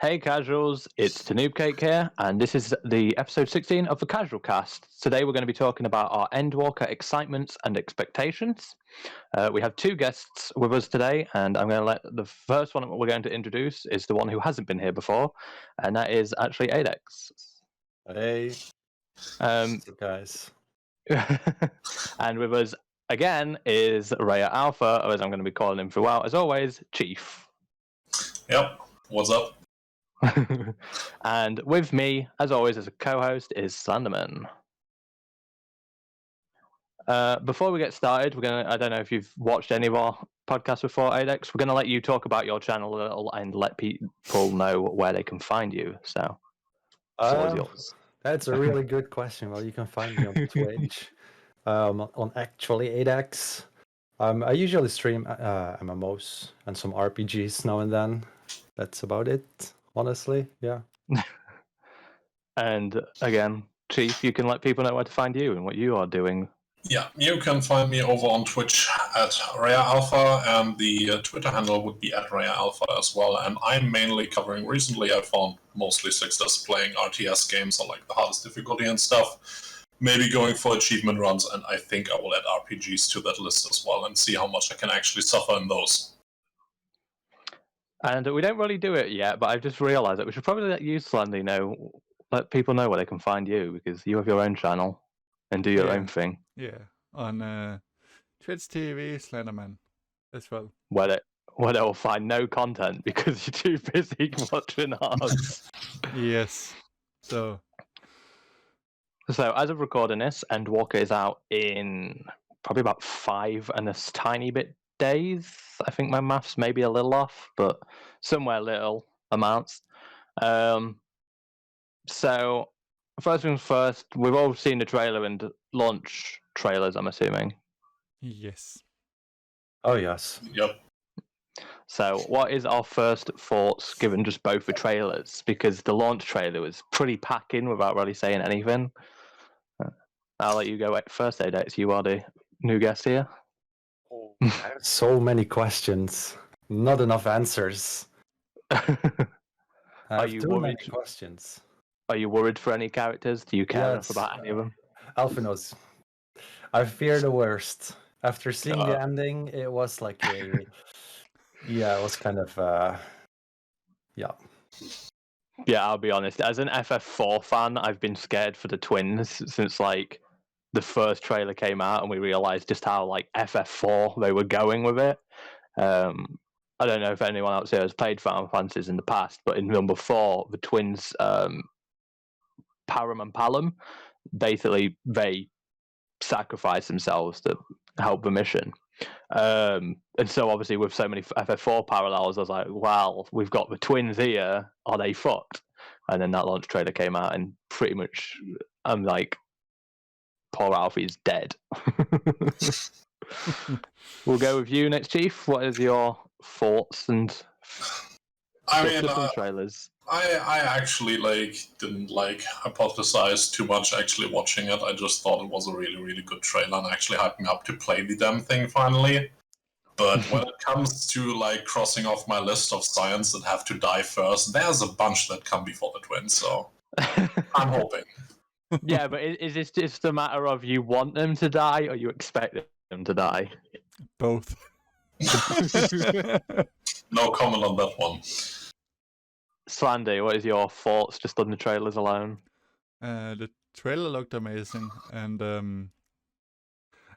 Hey casuals, it's Tehnoobcake here, and this is the episode 16 of the Casualcast. Today we're going to be talking about our Endwalker excitements and expectations. We have two guests with us today, and I'm going to let the first one we're going to introduce is the one who hasn't been here before, and that is ActuallyAidex. Hey, guys. And with us again is RayaAlpha, or as I'm going to be calling him throughout, as always, Chief. Yep, what's up? And with me, as always, as a co-host, is Slanderman. Before we get started, I don't know if you've watched any of our podcasts before, AideX. We're going to let you talk about your channel a little and let people know where they can find you. So, floor is yours. That's a really good question. Well, you can find me on Twitch, on ActuallyAidex. I usually stream MMOs and some RPGs now and then. That's about it, honestly. Yeah. And again, Chief, you can let people know where to find you and what you are doing. Yeah, you can find me over on Twitch at RayaAlpha, and the Twitter handle would be at RayaAlpha as well. And I'm mainly covering, recently I found mostly success playing RTS games on like the hardest difficulty and stuff. Maybe going for achievement runs, and I think I will add RPGs to that list as well and see how much I can actually suffer in those. And we don't really do it yet, but I've just realised that we should probably let you, Slandy, let people know where they can find you, because you have your own channel and do your own thing. Yeah, on Twitch TV, Slanderman as well. Where they will find no content because you're too busy watching ours. Yes. So as of recording this, Endwalker is out in probably about 5 and a tiny bit days. I think my maths may be a little off, but somewhere little amounts. So first things first, we've all seen the trailer and launch trailers, I'm assuming. yes. Oh, yes. Yep. So what is our first thoughts given just both the trailers? Because the launch trailer was pretty packing without really saying anything. I'll let you go first, AideX. You are the new guest here. I have so many questions. Not enough answers. Are you too many worried? questions. Are you worried for any characters? Do you care enough Yes, about any of them? Alpha knows. I fear the worst. After seeing the ending, it was like it was kind of yeah. Yeah, I'll be honest. As an FF4 fan, I've been scared for the twins since like the first trailer came out, and we realized just how like FF4 they were going with it. I don't know if anyone else here has played Final Fantasies in the past, but in number 4, the twins, Param and Palom, basically they sacrifice themselves to help the mission. And so obviously with so many FF4 parallels, I was like, well, we've got the twins here, are they fucked? And then that launch trailer came out, and pretty much I'm like, poor Alfie's dead. We'll go with you next, Chief. What is your thoughts and trailers? I actually didn't hypothesize too much actually watching it. I just thought it was a really, really good trailer and actually hyped me up to play the damn thing finally. But when it comes to crossing off my list of science that have to die first, there's a bunch that come before the twins, so I'm hoping. Yeah, but is this just a matter of you want them to die or you expect them to die? Both. No comment on that one. Slandy, what is your thoughts just on the trailers alone? The trailer looked amazing, and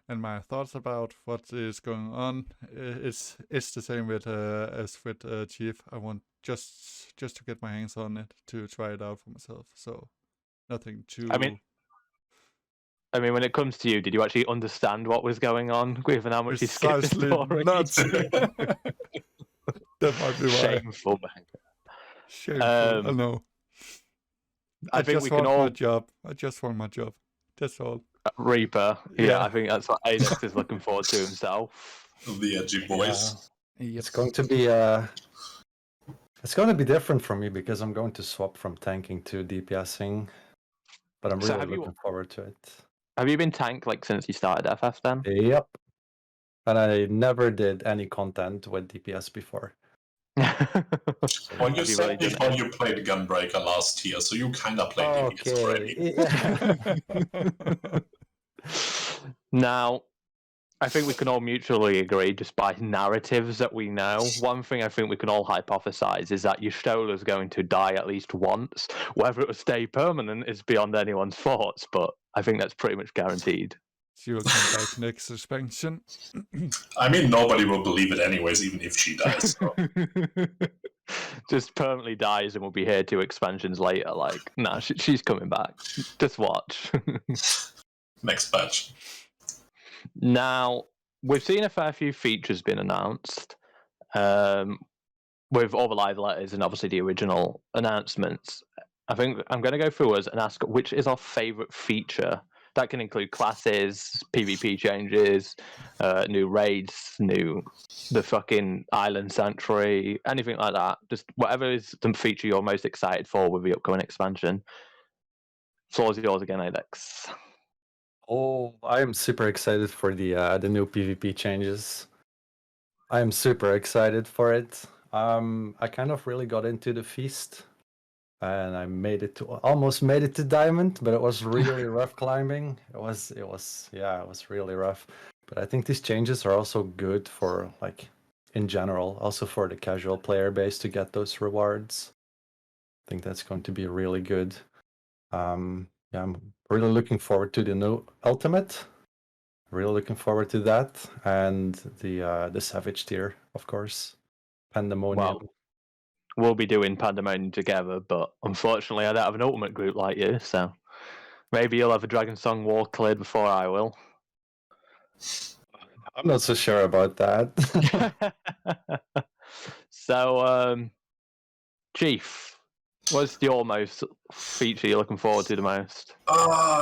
my thoughts about what is going on is the same with as with Chief. I want just to get my hands on it to try it out for myself. So nothing too. I mean, when it comes to you, did you actually understand what was going on, given how much you skipped the story? Nuts. That might be why. Shameful, man. Shameful. I know. I think we can all. I just want my job. That's all. Reaper. Yeah, I think that's what AiDex is looking forward to himself. The edgy boys. Yeah. Yep. It's going to be it's going to be different for me because I'm going to swap from tanking to DPSing. But I'm really looking forward to it. Have you been tank since you started FF then? Yep. And I never did any content with DPS before. Well, you Have you said really done before you played Gunbreaker last year, so you kind of played DPS already. Yeah. Now, I think we can all mutually agree, just by narratives that we know, one thing I think we can all hypothesize is that Y'shtola's going to die at least once. Whether it will stay permanent is beyond anyone's thoughts, but I think that's pretty much guaranteed. She will come back next expansion. I mean, nobody will believe it anyways, even if she dies. So. Just permanently dies and we'll be here 2 expansions later. Like, nah, she's coming back. Just watch. Next patch. Now, we've seen a fair few features been announced, with all the live letters and obviously the original announcements. I think I'm going to go through us and ask which is our favorite feature. That can include classes, PvP changes, new raids, the fucking island sanctuary, anything like that. Just whatever is the feature you're most excited for with the upcoming expansion. Floor's yours again, AideX. Oh, I am super excited for the new PvP changes. I am super excited for it. I kind of really got into the feast, and I almost made it to diamond, but it was really rough climbing. It was really rough. But I think these changes are also good for, like, in general, also for the casual player base to get those rewards. I think that's going to be really good. I'm really looking forward to the new ultimate. Really looking forward to that, and the Savage tier, of course. Pandemonium. Well, we'll be doing Pandemonium together, but unfortunately I don't have an ultimate group like you, so maybe you'll have a Dragon Song War cleared before I will. I'm not so sure about that. So, Chief, what's your most feature you're looking forward to the most?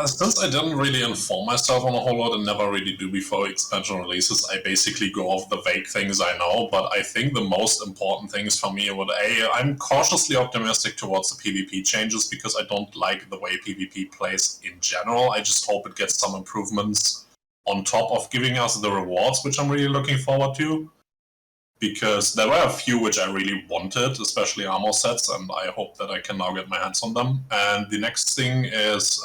Since I didn't really inform myself on a whole lot and never really do before expansion releases, I basically go off the vague things I know, but I think the most important things for me would, I'm cautiously optimistic towards the PvP changes because I don't like the way PvP plays in general. I just hope it gets some improvements on top of giving us the rewards, which I'm really looking forward to. Because there were a few which I really wanted, especially armor sets, and I hope that I can now get my hands on them. And the next thing is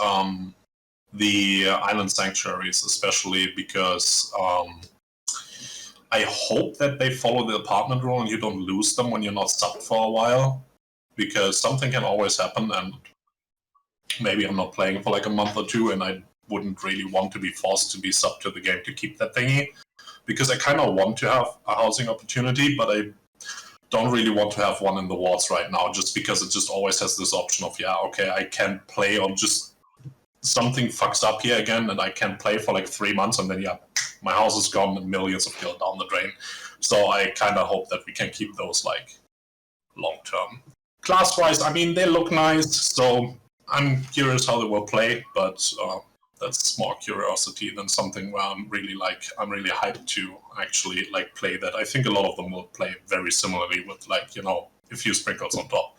the island sanctuaries, especially because I hope that they follow the apartment rule and you don't lose them when you're not subbed for a while, because something can always happen, and maybe I'm not playing for like a month or 2, and I wouldn't really want to be forced to be subbed to the game to keep that thingy. Because I kind of want to have a housing opportunity, but I don't really want to have one in the wards right now, just because it just always has this option of, I can't play, or just something fucks up here again, and I can't play for like 3 months, and then, my house is gone and millions of gil down the drain. So I kind of hope that we can keep those, like, long-term. Class-wise, I mean, they look nice, so I'm curious how they will play, but that's more curiosity than something where I'm really hyped to actually like play that. I think a lot of them will play very similarly with a few sprinkles on top.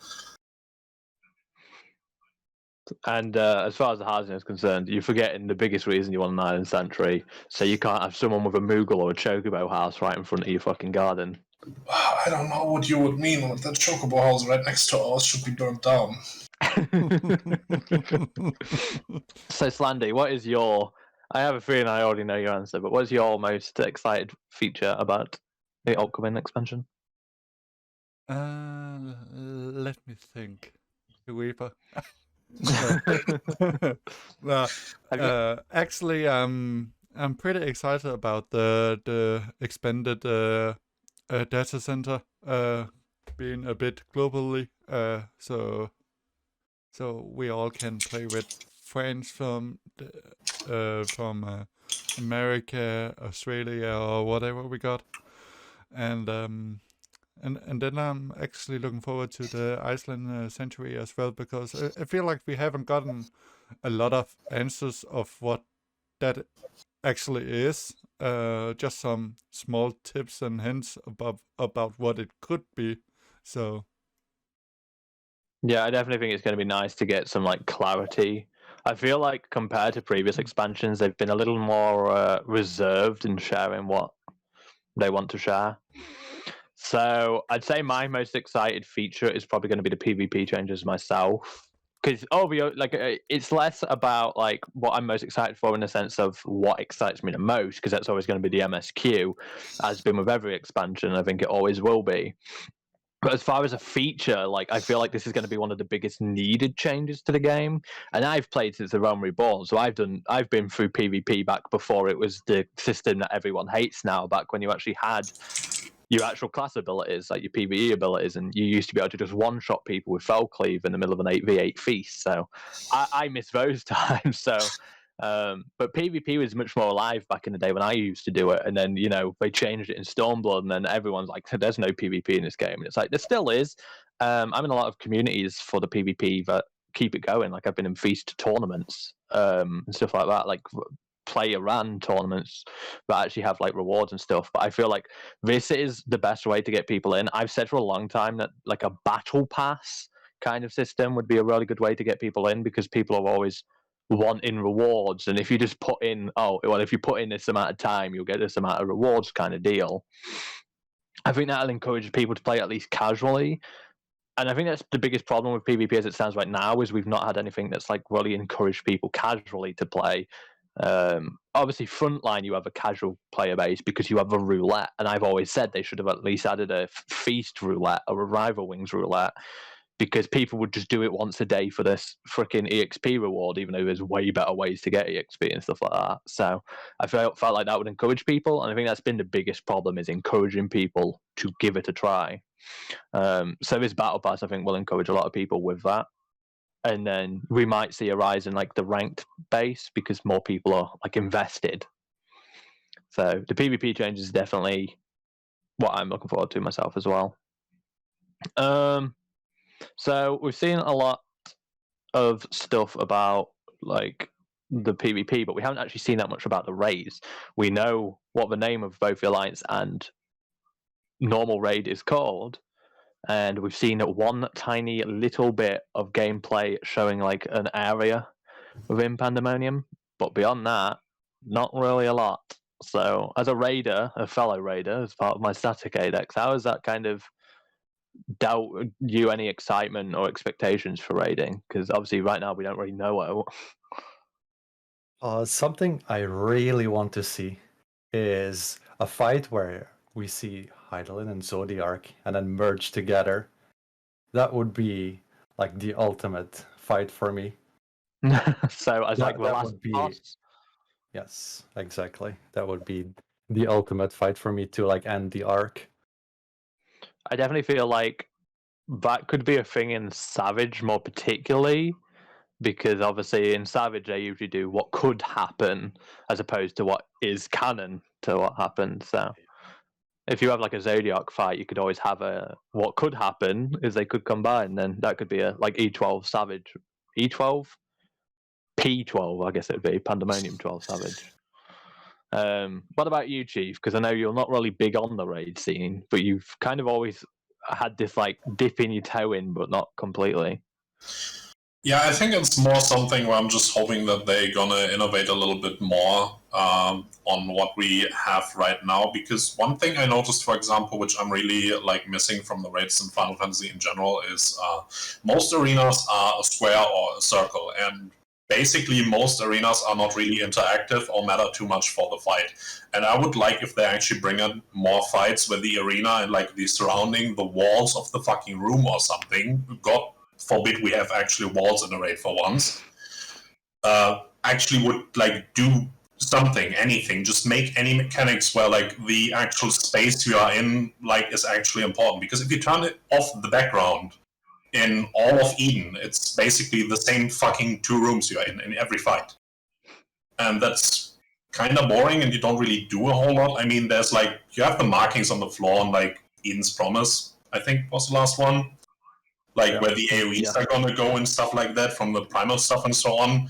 And as far as the housing is concerned, you're forgetting the biggest reason you want an island sanctuary, so you can't have someone with a Moogle or a Chocobo house right in front of your fucking garden. I don't know what you would mean with that Chocobo house right next to ours should be burnt down. So, Slandy, what is your... I have a feeling I already know your answer, but what's your most excited feature about the upcoming expansion? Let me think. The Reaper. Actually, I'm pretty excited about the expanded data center being a bit globally. So we all can play with friends from America, Australia, or whatever we got, and then I'm actually looking forward to the Iceland sanctuary as well, because I feel like we haven't gotten a lot of answers of what that actually is. Just some small tips and hints about what it could be. So. Yeah, I definitely think it's going to be nice to get some like clarity. I feel like compared to previous expansions, they've been a little more reserved in sharing what they want to share. So I'd say my most excited feature is probably going to be the PvP changes myself. Because it's less about like what I'm most excited for in the sense of what excites me the most, because that's always going to be the MSQ, as been with every expansion. I think it always will be. But as far as a feature, like I feel like this is going to be one of the biggest needed changes to the game. And I've played since the Realm Reborn, so I've been through PvP back before it was the system that everyone hates now. Back when you actually had your actual class abilities, like your PvE abilities, and you used to be able to just one-shot people with Fell Cleave in the middle of an 8v8 feast. So I miss those times. So, but PvP was much more alive back in the day when I used to do it, and then they changed it in Stormblood, and then everyone's like, "There's no PvP in this game," and it's like there still is. I'm in a lot of communities for the PvP that keep it going. Like I've been in feast tournaments and stuff like that, like player ran tournaments that actually have like rewards and stuff. But I feel like this is the best way to get people in. I've said for a long time that like a battle pass kind of system would be a really good way to get people in, because people are always wanting rewards, and if you just put in if you put in this amount of time you'll get this amount of rewards kind of deal, I think that'll encourage people to play at least casually. And I think that's the biggest problem with PvP as it stands right now, is we've not had anything that's like really encouraged people casually to play. Obviously, frontline you have a casual player base because you have a roulette, and I've always said they should have at least added a feast roulette or a rival wings roulette, because people would just do it once a day for this freaking EXP reward, even though there's way better ways to get EXP and stuff like that. So I felt like that would encourage people, and I think that's been the biggest problem, is encouraging people to give it a try. So this battle pass, I think, will encourage a lot of people with that. And then we might see a rise in like the ranked base because more people are like invested. So the PvP change is definitely what I'm looking forward to myself as well. So we've seen a lot of stuff about like the PvP, but we haven't actually seen that much about the raids. We know what the name of both the Alliance and normal raid is called, and we've seen one tiny little bit of gameplay showing like an area within Pandemonium, but beyond that, not really a lot. So as a raider, a fellow raider, as part of my static AideX, how has that kind of doubt you any excitement or expectations for raiding? Because obviously right now we don't really know it. Something I really want to see is a fight where we see Heidelin and Zodiark and then merge together. That would be like the ultimate fight for me. So as like the last boss? Yes, exactly. That would be the ultimate fight for me to like end the arc. I definitely feel like that could be a thing in Savage more particularly, because obviously in Savage they usually do what could happen as opposed to what is canon to what happened. So if you have like a Zodiac fight, you could always have a what could happen is they could combine, then that could be a like E12 Savage. E12? P12, I guess it would be Pandemonium 12 Savage. What about you, Chief? Because I know you're not really big on the raid scene, but you've kind of always had this like dipping your toe in, but not completely. Yeah, I think it's more something where I'm just hoping that they're gonna innovate a little bit more on what we have right now. Because one thing I noticed, for example, which I'm really like missing from the raids in Final Fantasy in general, is most arenas are a square or a circle, and basically most arenas are not really interactive or matter too much for the fight. And I would like if they actually bring in more fights where the arena and like the surrounding the walls of the fucking room or something. God forbid we have actually walls in a raid for once. Actually would like do something, anything, just make any mechanics where like the actual space you are in like is actually important. Because if you turn it off the background in all of Eden, it's basically the same fucking 2 rooms you're in every fight. And that's kind of boring, and you don't really do a whole lot. I mean, there's like, you have the markings on the floor on like Eden's Promise, I think was the last one. Like where the AoEs are gonna go and stuff like that from the primal stuff and so on,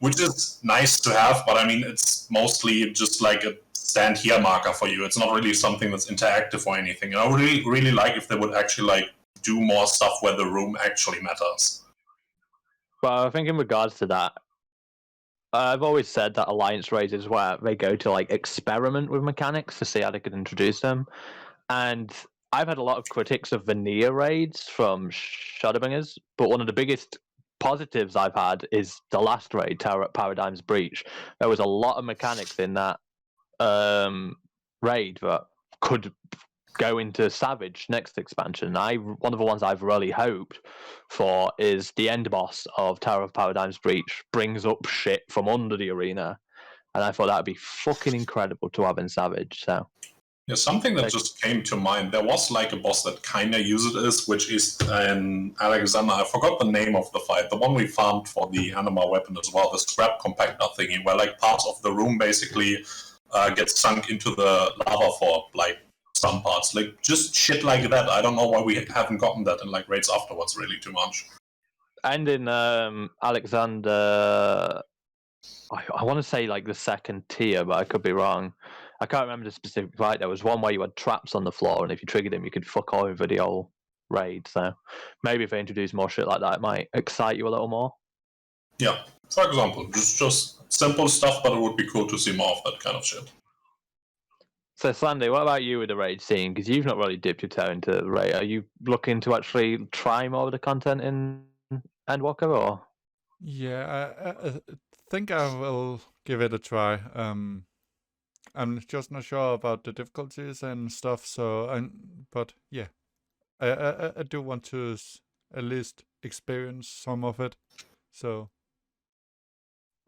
which is nice to have, but I mean, it's mostly just like a stand here marker for you. It's not really something that's interactive or anything. And I would really like if they would actually like do more stuff where the room actually matters. Well, I think in regards to that, I've always said that Alliance raids is where they go to like experiment with mechanics to see how they could introduce them. And I've had a lot of critics of vanilla raids from Shadowbringers, but one of the biggest positives I've had is the last raid, Paradigm's Breach. There was a lot of mechanics in that raid that could go into Savage next expansion. One of the ones I've really hoped for is the end boss of Tower of Paradigm's Breach brings up shit from under the arena, and I thought that'd be fucking incredible to have in Savage. So yeah, something that just came to mind. There was like a boss that kinda uses this, which is Alexander. I forgot the name of the fight. The one we farmed for the anima weapon as well, the scrap compactor thingy, where like parts of the room basically get sunk into the lava for like some parts, like just shit like that. I don't know why we haven't gotten that in like raids afterwards really too much. And in Alexander, I want to say like the second tier, but I could be wrong. I can't remember the specific fight. There was one where you had traps on the floor, and if you triggered them, you could fuck over the whole raid. So maybe if they introduce more shit like that, it might excite you a little more. Yeah, for example, just simple stuff, but it would be cool to see more of that kind of shit. So, Slandy, what about you with the raid scene? Because you've not really dipped your toe into the raid. Are you looking to actually try more of the content in Endwalker, or? Yeah, I think I will give it a try. I'm just not sure about the difficulties and stuff. But yeah, I do want to at least experience some of it. So.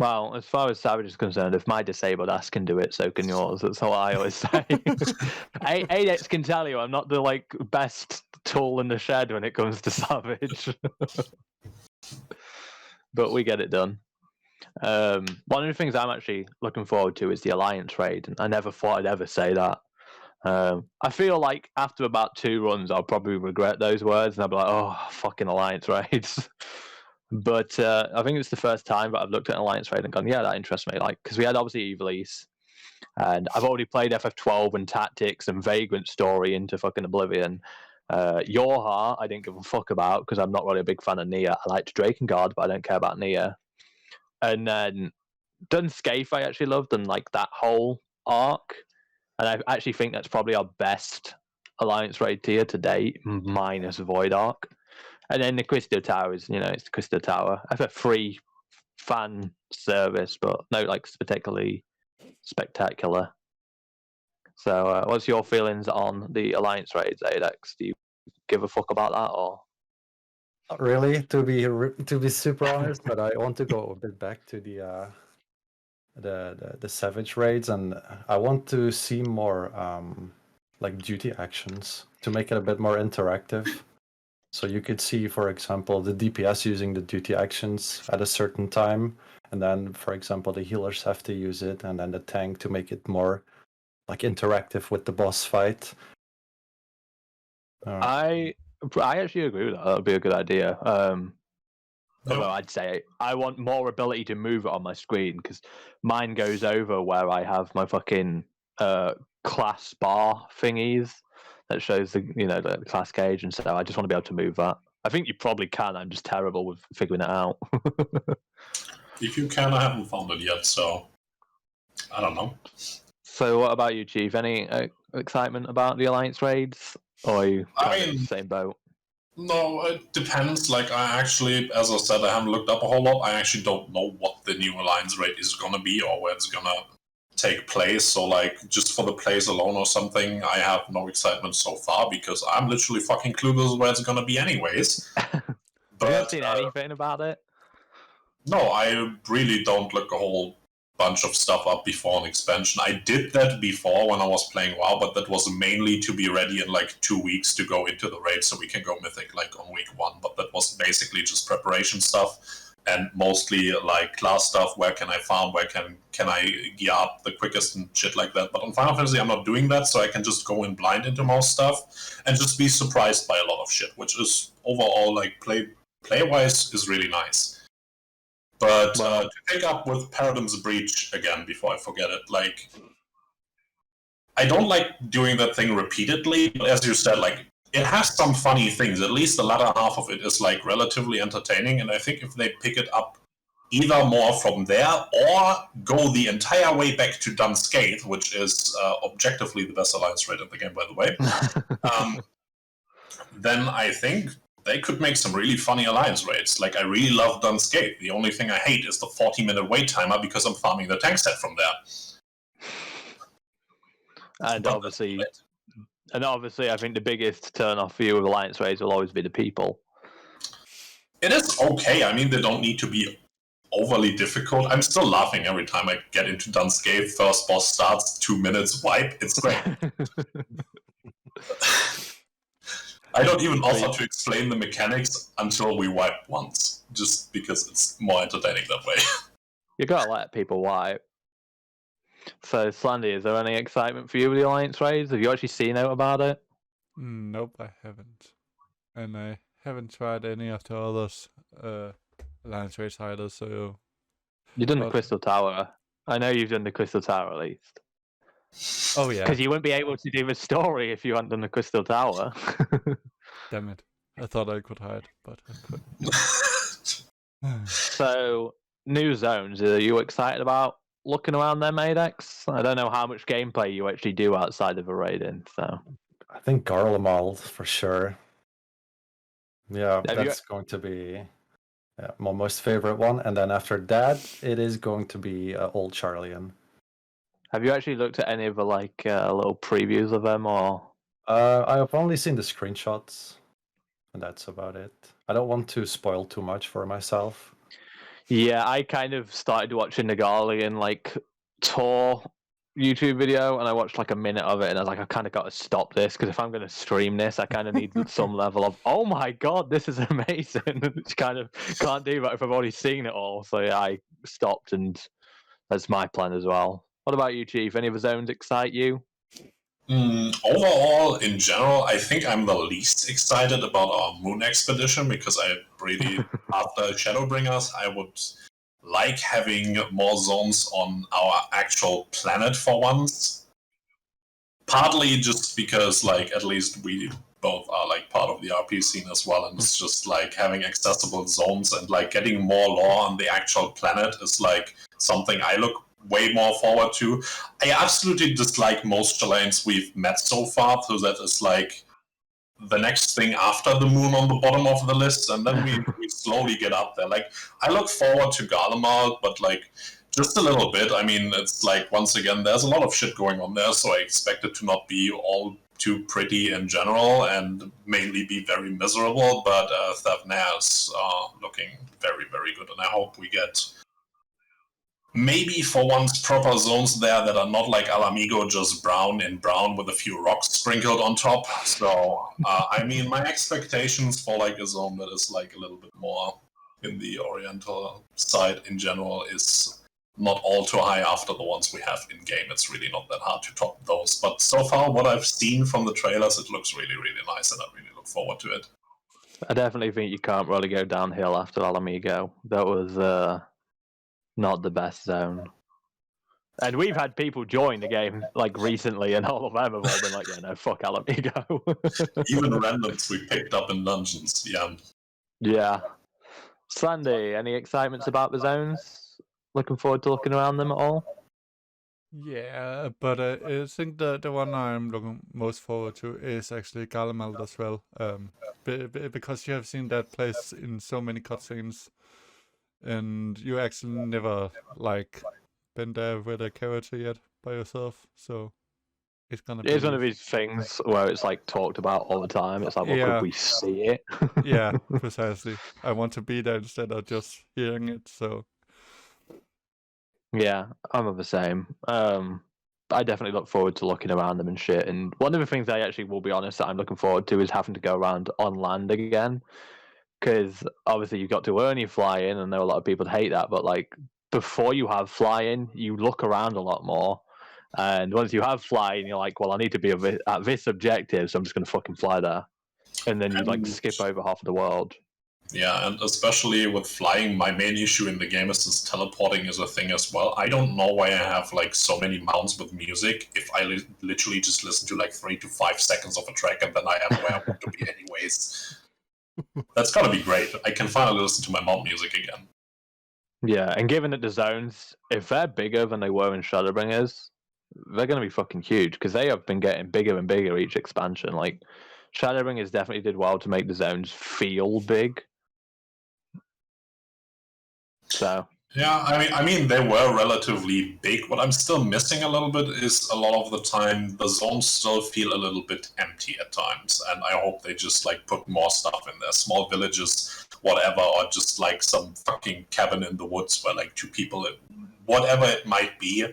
Well, as far as Savage is concerned, if my disabled ass can do it, so can yours. That's what I always say. AideX can tell you I'm not the like best tool in the shed when it comes to Savage, but we get it done. One of the things I'm actually looking forward to is the Alliance raid, and I never thought I'd ever say that. I feel like after about 2 runs, I'll probably regret those words, and I'll be like, "Oh, fucking Alliance raids." But I think it's the first time that I've looked at an Alliance raid and gone, yeah, that interests me. Like, because we had obviously Evilise, and I've already played FF12 and Tactics and Vagrant Story into fucking Oblivion. Your Heart, I didn't give a fuck about because I'm not really a big fan of Nia. I liked Drakengard, but I don't care about Nia. And then done Scaife, I actually loved, and like that whole arc. And I actually think that's probably our best Alliance raid tier to date, minus Void Arc. And then the Crystal Tower is, it's the Crystal Tower. FF3 fan service, but no, like, particularly spectacular. So, what's your feelings on the Alliance raids, AideX? Do you give a fuck about that, or? Not really, to be super honest, but I want to go a bit back to the Savage raids, and I want to see more like duty actions to make it a bit more interactive. So you could see, for example, the DPS using the duty actions at a certain time, and then, for example, the healers have to use it, and then the tank to make it more like interactive with the boss fight. I actually agree with that. That would be a good idea. Although I'd say I want more ability to move it on my screen, because mine goes over where I have my fucking class bar thingies that shows the class gauge, and so I just want to be able to move that. I think you probably can. I'm just terrible with figuring it out. If you can, I haven't found it yet, so I don't know. So, what about you, Chief? Any excitement about the Alliance raids, or are you in the same boat? No, it depends. Like, I actually, as I said, I haven't looked up a whole lot. I actually don't know what the new Alliance raid is gonna be or where it's gonna take place. So, like, just for the place alone or something, I have no excitement so far because I'm literally fucking clueless where it's gonna be anyways. But have you seen anything about it? No, I really don't look a whole bunch of stuff up before an expansion. I did that before when I was playing WoW, but that was mainly to be ready in like 2 weeks to go into the raid so we can go Mythic like on week 1. But that was basically just preparation stuff and mostly like class stuff. Where can I farm? Where can I gear up the quickest and shit like that? But on Final Fantasy, I'm not doing that, so I can just go in blind into most stuff and just be surprised by a lot of shit, which is overall like play-wise is really nice. But to pick up with Paradigm's Breach again, before I forget it, like, I don't like doing that thing repeatedly, but as you said, like, it has some funny things. At least the latter half of it is, like, relatively entertaining, and I think if they pick it up either more from there or go the entire way back to Dunscape, which is objectively the best alliance raid in the game, by the way, then I think they could make some really funny alliance raids. Like, I really love Dunscape. The only thing I hate is the 40-minute wait timer because I'm farming the tank set from there. And obviously, I think the biggest turn-off for you with alliance raids will always be the people. It is okay. I mean, they don't need to be overly difficult. I'm still laughing every time I get into Dunscape. First boss starts, 2 minutes, wipe. It's great. I don't even offer to explain the mechanics until we wipe once, just because it's more entertaining that way. You gotta let people wipe. So, Slandy, is there any excitement for you with the alliance raids? Have you actually seen out about it? Nope, I haven't. And I haven't tried any of the others alliance raids either, so... You've done the Crystal Tower. I know you've done the Crystal Tower at least. Oh, yeah. Because you wouldn't be able to do the story if you hadn't done the Crystal Tower. Damn it. I thought I could hide, but I couldn't. So, new zones, are you excited about looking around them, AideX? I don't know how much gameplay you actually do outside of a raiding, so... I think Garlemald for sure. Yeah, that's going to be my most favorite one. And then after that, it is going to be Old Charlian. Have you actually looked at any of the little previews of them, or? I have only seen the screenshots, and that's about it. I don't want to spoil too much for myself. Yeah, I kind of started watching the Garlean tour YouTube video, and I watched a minute of it, and I was like, I kind of got to stop this because if I'm going to stream this, I kind of need some level of, oh my god, this is amazing. Which kind of can't do that if I've already seen it all. So yeah, I stopped, and that's my plan as well. What about you, Chief? Any of the zones excite you? Overall, in general, I think I'm the least excited about our Moon Expedition because I really, after Shadowbringers, I would like having more zones on our actual planet for once. Partly just because, at least we both are, part of the RP scene as well, and it's just, having accessible zones and, getting more lore on the actual planet is, something I look way more forward to. I absolutely dislike most Chileans we've met so far, so that is the next thing after the moon on the bottom of the list, and then we slowly get up there. I look forward to Garlemald, but just a little bit. I mean, it's once again, there's a lot of shit going on there, so I expect it to not be all too pretty in general and mainly be very miserable, but Thavnair is looking very, very good, and I hope we get maybe for once proper zones there that are not like Alamigo, just brown and brown with a few rocks sprinkled on top. So, I mean, my expectations for a zone that is a little bit more in the oriental side in general is not all too high after the ones we have in-game. It's really not that hard to top those. But so far, what I've seen from the trailers, it looks really, really nice, and I really look forward to it. I definitely think you can't really go downhill after Alamigo. That was... not the best zone. And we've had people join the game recently, and all of them have all been yeah, no, fuck Alamigo. Even randoms we picked up in dungeons, yeah. Yeah. Sandy, any excitements about the zones? Looking forward to looking around them at all? Yeah, but I think the one I'm looking most forward to is actually Garlemald as well. Because you have seen that place in so many cutscenes. And you actually never been there with a character yet by yourself, so it's gonna be. It's one of these things where it's talked about all the time. It's could we see it? Yeah, precisely. I want to be there instead of just hearing it. So. Yeah, I'm of the same. I definitely look forward to looking around them and shit. And one of the things I actually will be honest that I'm looking forward to is having to go around on land again. Because obviously you've got to earn your flying, and I know a lot of people hate that, but before you have flying, you look around a lot more. And once you have flying, you're well, I need to be at this objective, so I'm just going to fucking fly there. And then you skip over half of the world. Yeah, and especially with flying, my main issue in the game is this teleporting is a thing as well. I don't know why I have so many mounts with music if I literally just listen to 3 to 5 seconds of a track and then I am where I want to be anyways. That's gotta be great. I can finally listen to my mount music again. Yeah, and given that the zones, if they're bigger than they were in Shadowbringers, they're going to be fucking huge because they have been getting bigger and bigger each expansion. Like, Shadowbringers definitely did well to make the zones feel big. So Yeah, I mean, they were relatively big. What I'm still missing a little bit is a lot of the time the zones still feel a little bit empty at times, and I hope they just like put more stuff in there, small villages, whatever, or just like some fucking cabin in the woods where like 2 people, whatever it might be,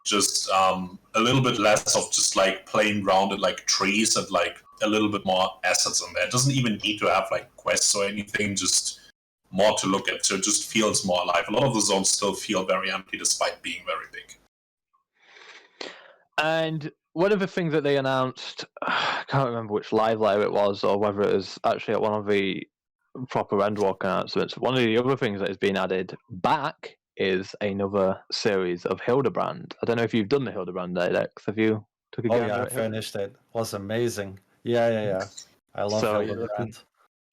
just a little bit less of just like plain grounded like trees and like a little bit more assets in there. It doesn't even need to have like quests or anything, just more to look at, so it just feels more alive. A lot of the zones still feel very empty despite being very big. And one of the things that they announced, I can't remember which live it was or whether it was actually at one of the proper Endwalker announcements. One of the other things that has been added back is another series of Hildebrand. I don't know if you've done the Hildebrand ActuallyAidex. Have you took a gander I at it? finished it. It was amazing. Yeah. I love Hildebrand.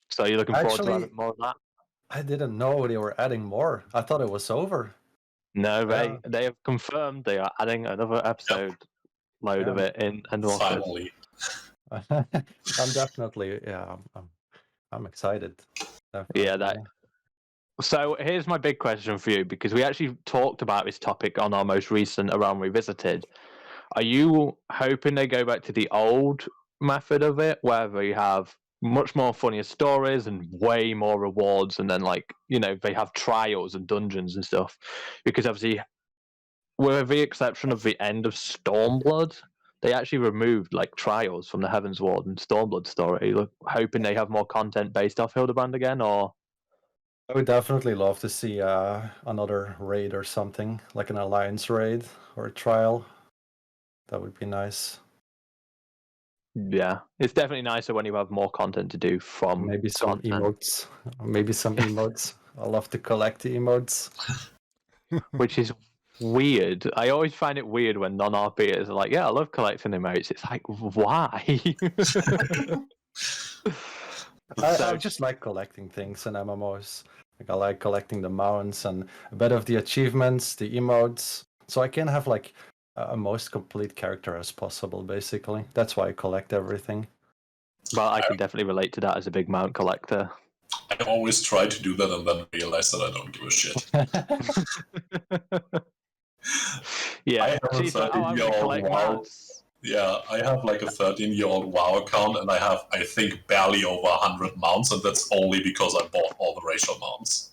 So you're looking forward to Actually, adding more of that? I didn't know they were adding more. I thought it was over. No, they have confirmed they are adding another episode load of it in Endwalker. Finally. I'm definitely, I'm excited. Definitely. Yeah, So here's my big question for you, because we actually talked about this topic on our most recent Around Revisited. Are you hoping they go back to the old method of it, where they have much more funnier stories and way more rewards, and then they have trials and dungeons and stuff? Because obviously, with the exception of the end of Stormblood, they actually removed like trials from the Heaven's Ward and Stormblood story. Are you hoping they have more content based off Hildebrand again, or? I would definitely love to see another raid or something, like an alliance raid or a trial. That would be nice. Yeah, it's definitely nicer when you have more content to do from maybe some content. emotes. Maybe some emotes. I love to collect the emotes. Which is weird. I always find it weird when non-RPers are like, yeah, I love collecting emotes. It's like, why? I just like collecting things in MMOs. Like, I like collecting the mounts and a bit of the achievements, the emotes, so I can have like a most complete character as possible, basically. That's why I collect everything. Well, I can definitely relate to that as a big mount collector. I always try to do that and then realize that I don't give a shit. Yeah, I have a 13-year-old WoW. Yeah, I have like a 13-year-old WoW account, and I have, I think, barely over 100 mounts, and that's only because I bought all the racial mounts.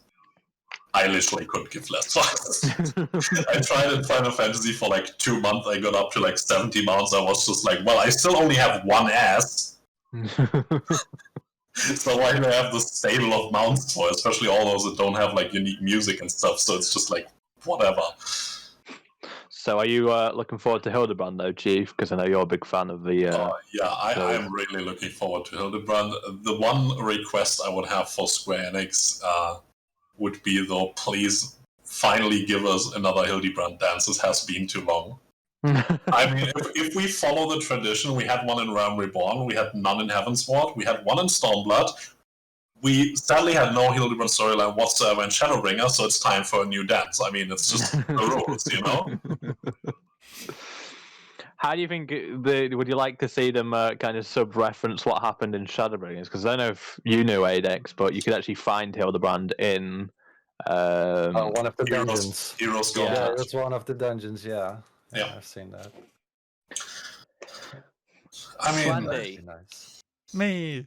I literally couldn't give less fucks. I tried in Final Fantasy for like 2 months. I got up to like 70 mounts. I was just like, well, I still only have one ass. So why do I have this stable of mounts for? Especially all those that don't have like unique music and stuff. So it's just like, whatever. So are you looking forward to Hildebrand though, Chief? Because I know you're a big fan of the... yeah, I am really looking forward to Hildebrand. The one request I would have for Square Enix would be, though, please finally give us another Hildebrand dance. This has been too long. I mean, if we follow the tradition, we had one in Realm Reborn, we had none in Heavensward, we had one in Stormblood. We sadly had no Hildebrand storyline whatsoever in Shadowbringer, so it's time for a new dance. I mean, it's just the rules, you know? How do you think would you like to see them kind of sub-reference what happened in Shadowbringers? Because I don't know if you knew ActuallyAidex, but you could actually find Hildebrand in one of the dungeons. Heroes Go. Yeah, it's one of the dungeons. Yeah, I've seen that. I mean, Slandy. Nice. Me.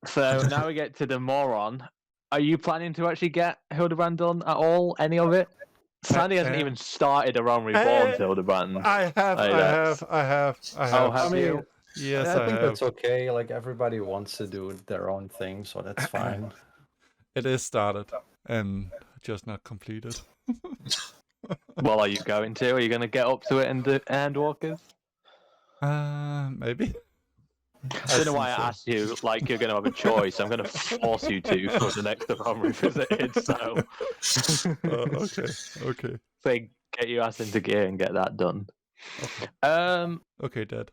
So now we get to the moron. Are you planning to actually get Hildebrand done at all? Any of it? Slandy hasn't even started Around Reborn Hildebrand. I have. Oh, have you? Yes, I think have. that's okay. Like, everybody wants to do their own thing, so that's fine. It is started and just not completed. Well, are you going to? Are you going to get up to it and do Endwalkers? Maybe. I don't know why I asked you like you're going to have a choice. I'm going to force you to for the next Around Revisited, so... Okay. So get your ass into gear and get that done. Okay, Dad.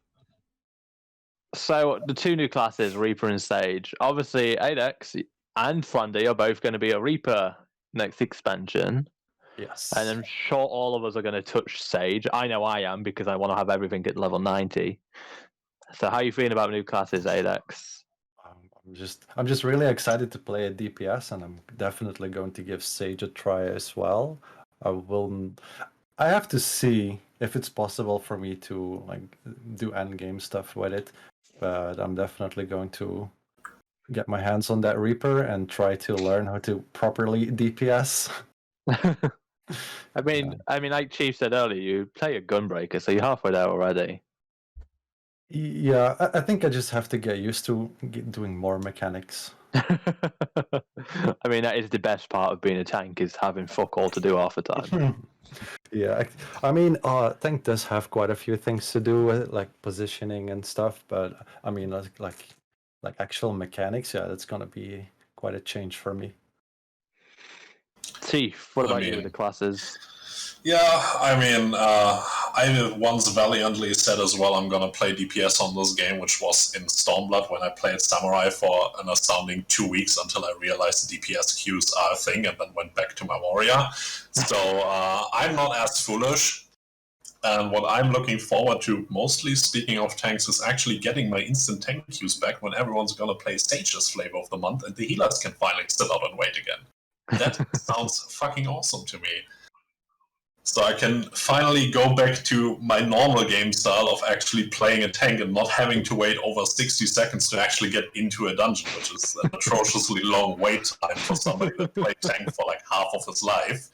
So the 2 new classes, Reaper and Sage. Obviously, ActuallyAidex and Slandy are both going to be a Reaper next expansion. Yes. And I'm sure all of us are going to touch Sage. I know I am, because I want to have everything at level 90. So how are you feeling about new classes, ActuallyAidex? I'm just really excited to play a DPS, and I'm definitely going to give Sage a try as well. I have to see if it's possible for me to like do endgame stuff with it, but I'm definitely going to get my hands on that Reaper and try to learn how to properly DPS. I mean, like Chief said earlier, you play a Gunbreaker, so you're halfway there already. Yeah, I think I just have to get used to doing more mechanics. I mean, that is the best part of being a tank, is having fuck all to do half the time. Yeah, I mean, tank does have quite a few things to do with it, like positioning and stuff. But I mean, like actual mechanics, yeah, that's gonna be quite a change for me. Chief, what about you with the classes? Yeah, I mean, I once valiantly said as well I'm gonna play DPS on this game, which was in Stormblood when I played Samurai for an astounding 2 weeks until I realized DPS queues are a thing and then went back to my warrior. So I'm not as foolish. And what I'm looking forward to, mostly speaking of tanks, is actually getting my instant tank queues back when everyone's gonna play Sage's Flavor of the Month and the healers can finally sit out and wait again. That sounds fucking awesome to me. So I can finally go back to my normal game style of actually playing a tank and not having to wait over 60 seconds to actually get into a dungeon, which is an atrociously long wait time for somebody that played tank for like half of his life.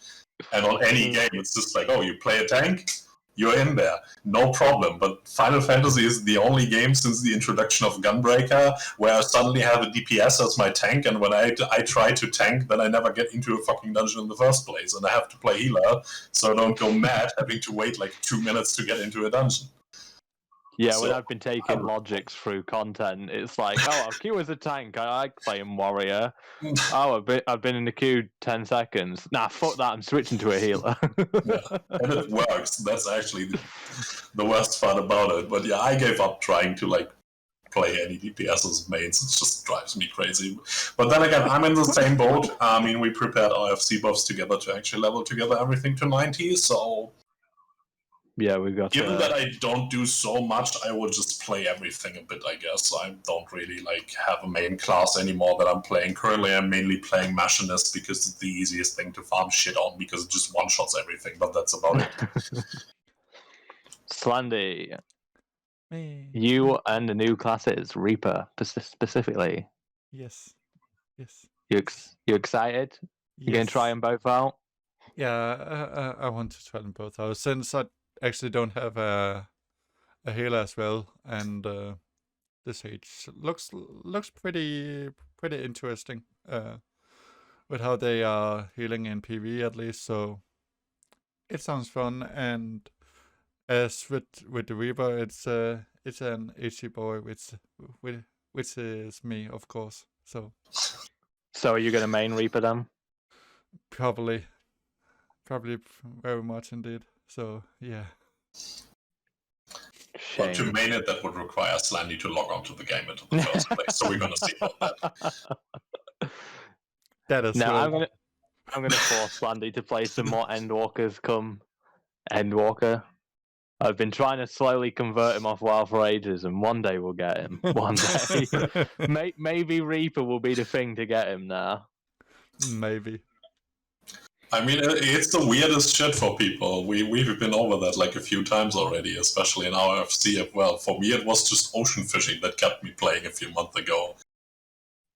And on any game, it's just like, oh, you play a tank? You're in there, no problem. But Final Fantasy is the only game since the introduction of Gunbreaker where I suddenly have a DPS as my tank, and when I try to tank, then I never get into a fucking dungeon in the first place, and I have to play healer, so I don't go mad having to wait like 2 minutes to get into a dungeon. Yeah, when I've been taking logics through content, it's like, oh, I'll queue as a tank. I like playing warrior. Oh, I've been in the queue 10 seconds. Nah, fuck that. I'm switching to a healer. Yeah, and it works. That's actually the worst part about it. But yeah, I gave up trying to like play any DPS as mains. It just drives me crazy. But then again, I'm in the same boat. I mean, we prepared our FC buffs together to actually level together everything to 90. So yeah, we got. Given that I don't do so much, I will just play everything a bit, I guess. I don't really like have a main class anymore that I'm playing. Currently, I'm mainly playing Machinist because it's the easiest thing to farm shit on because it just one-shots everything, but that's about it. Slandy, you and the new classes, Reaper specifically. Yes. You excited? You gonna try them both out? Yeah, I want to try them both out since I actually don't have a healer as well, and the Sage looks pretty interesting with how they are healing in PV at least. So it sounds fun, and as with the Reaper, it's an HC boy, which is me, of course. So are you gonna main Reaper them? Probably very much indeed. So yeah. Shame. Well, to main it, that would require Slandy to log on to the game into the first place. So we're gonna see about that. That is now I'm gonna force Slandy to play some more Endwalkers come Endwalker. I've been trying to slowly convert him off WoW for ages, and one day we'll get him. One day. Maybe Reaper will be the thing to get him now. Maybe. I mean, it's the weirdest shit for people. We've been over that like a few times already, especially in our FC as well. For me, it was just ocean fishing that kept me playing a few months ago.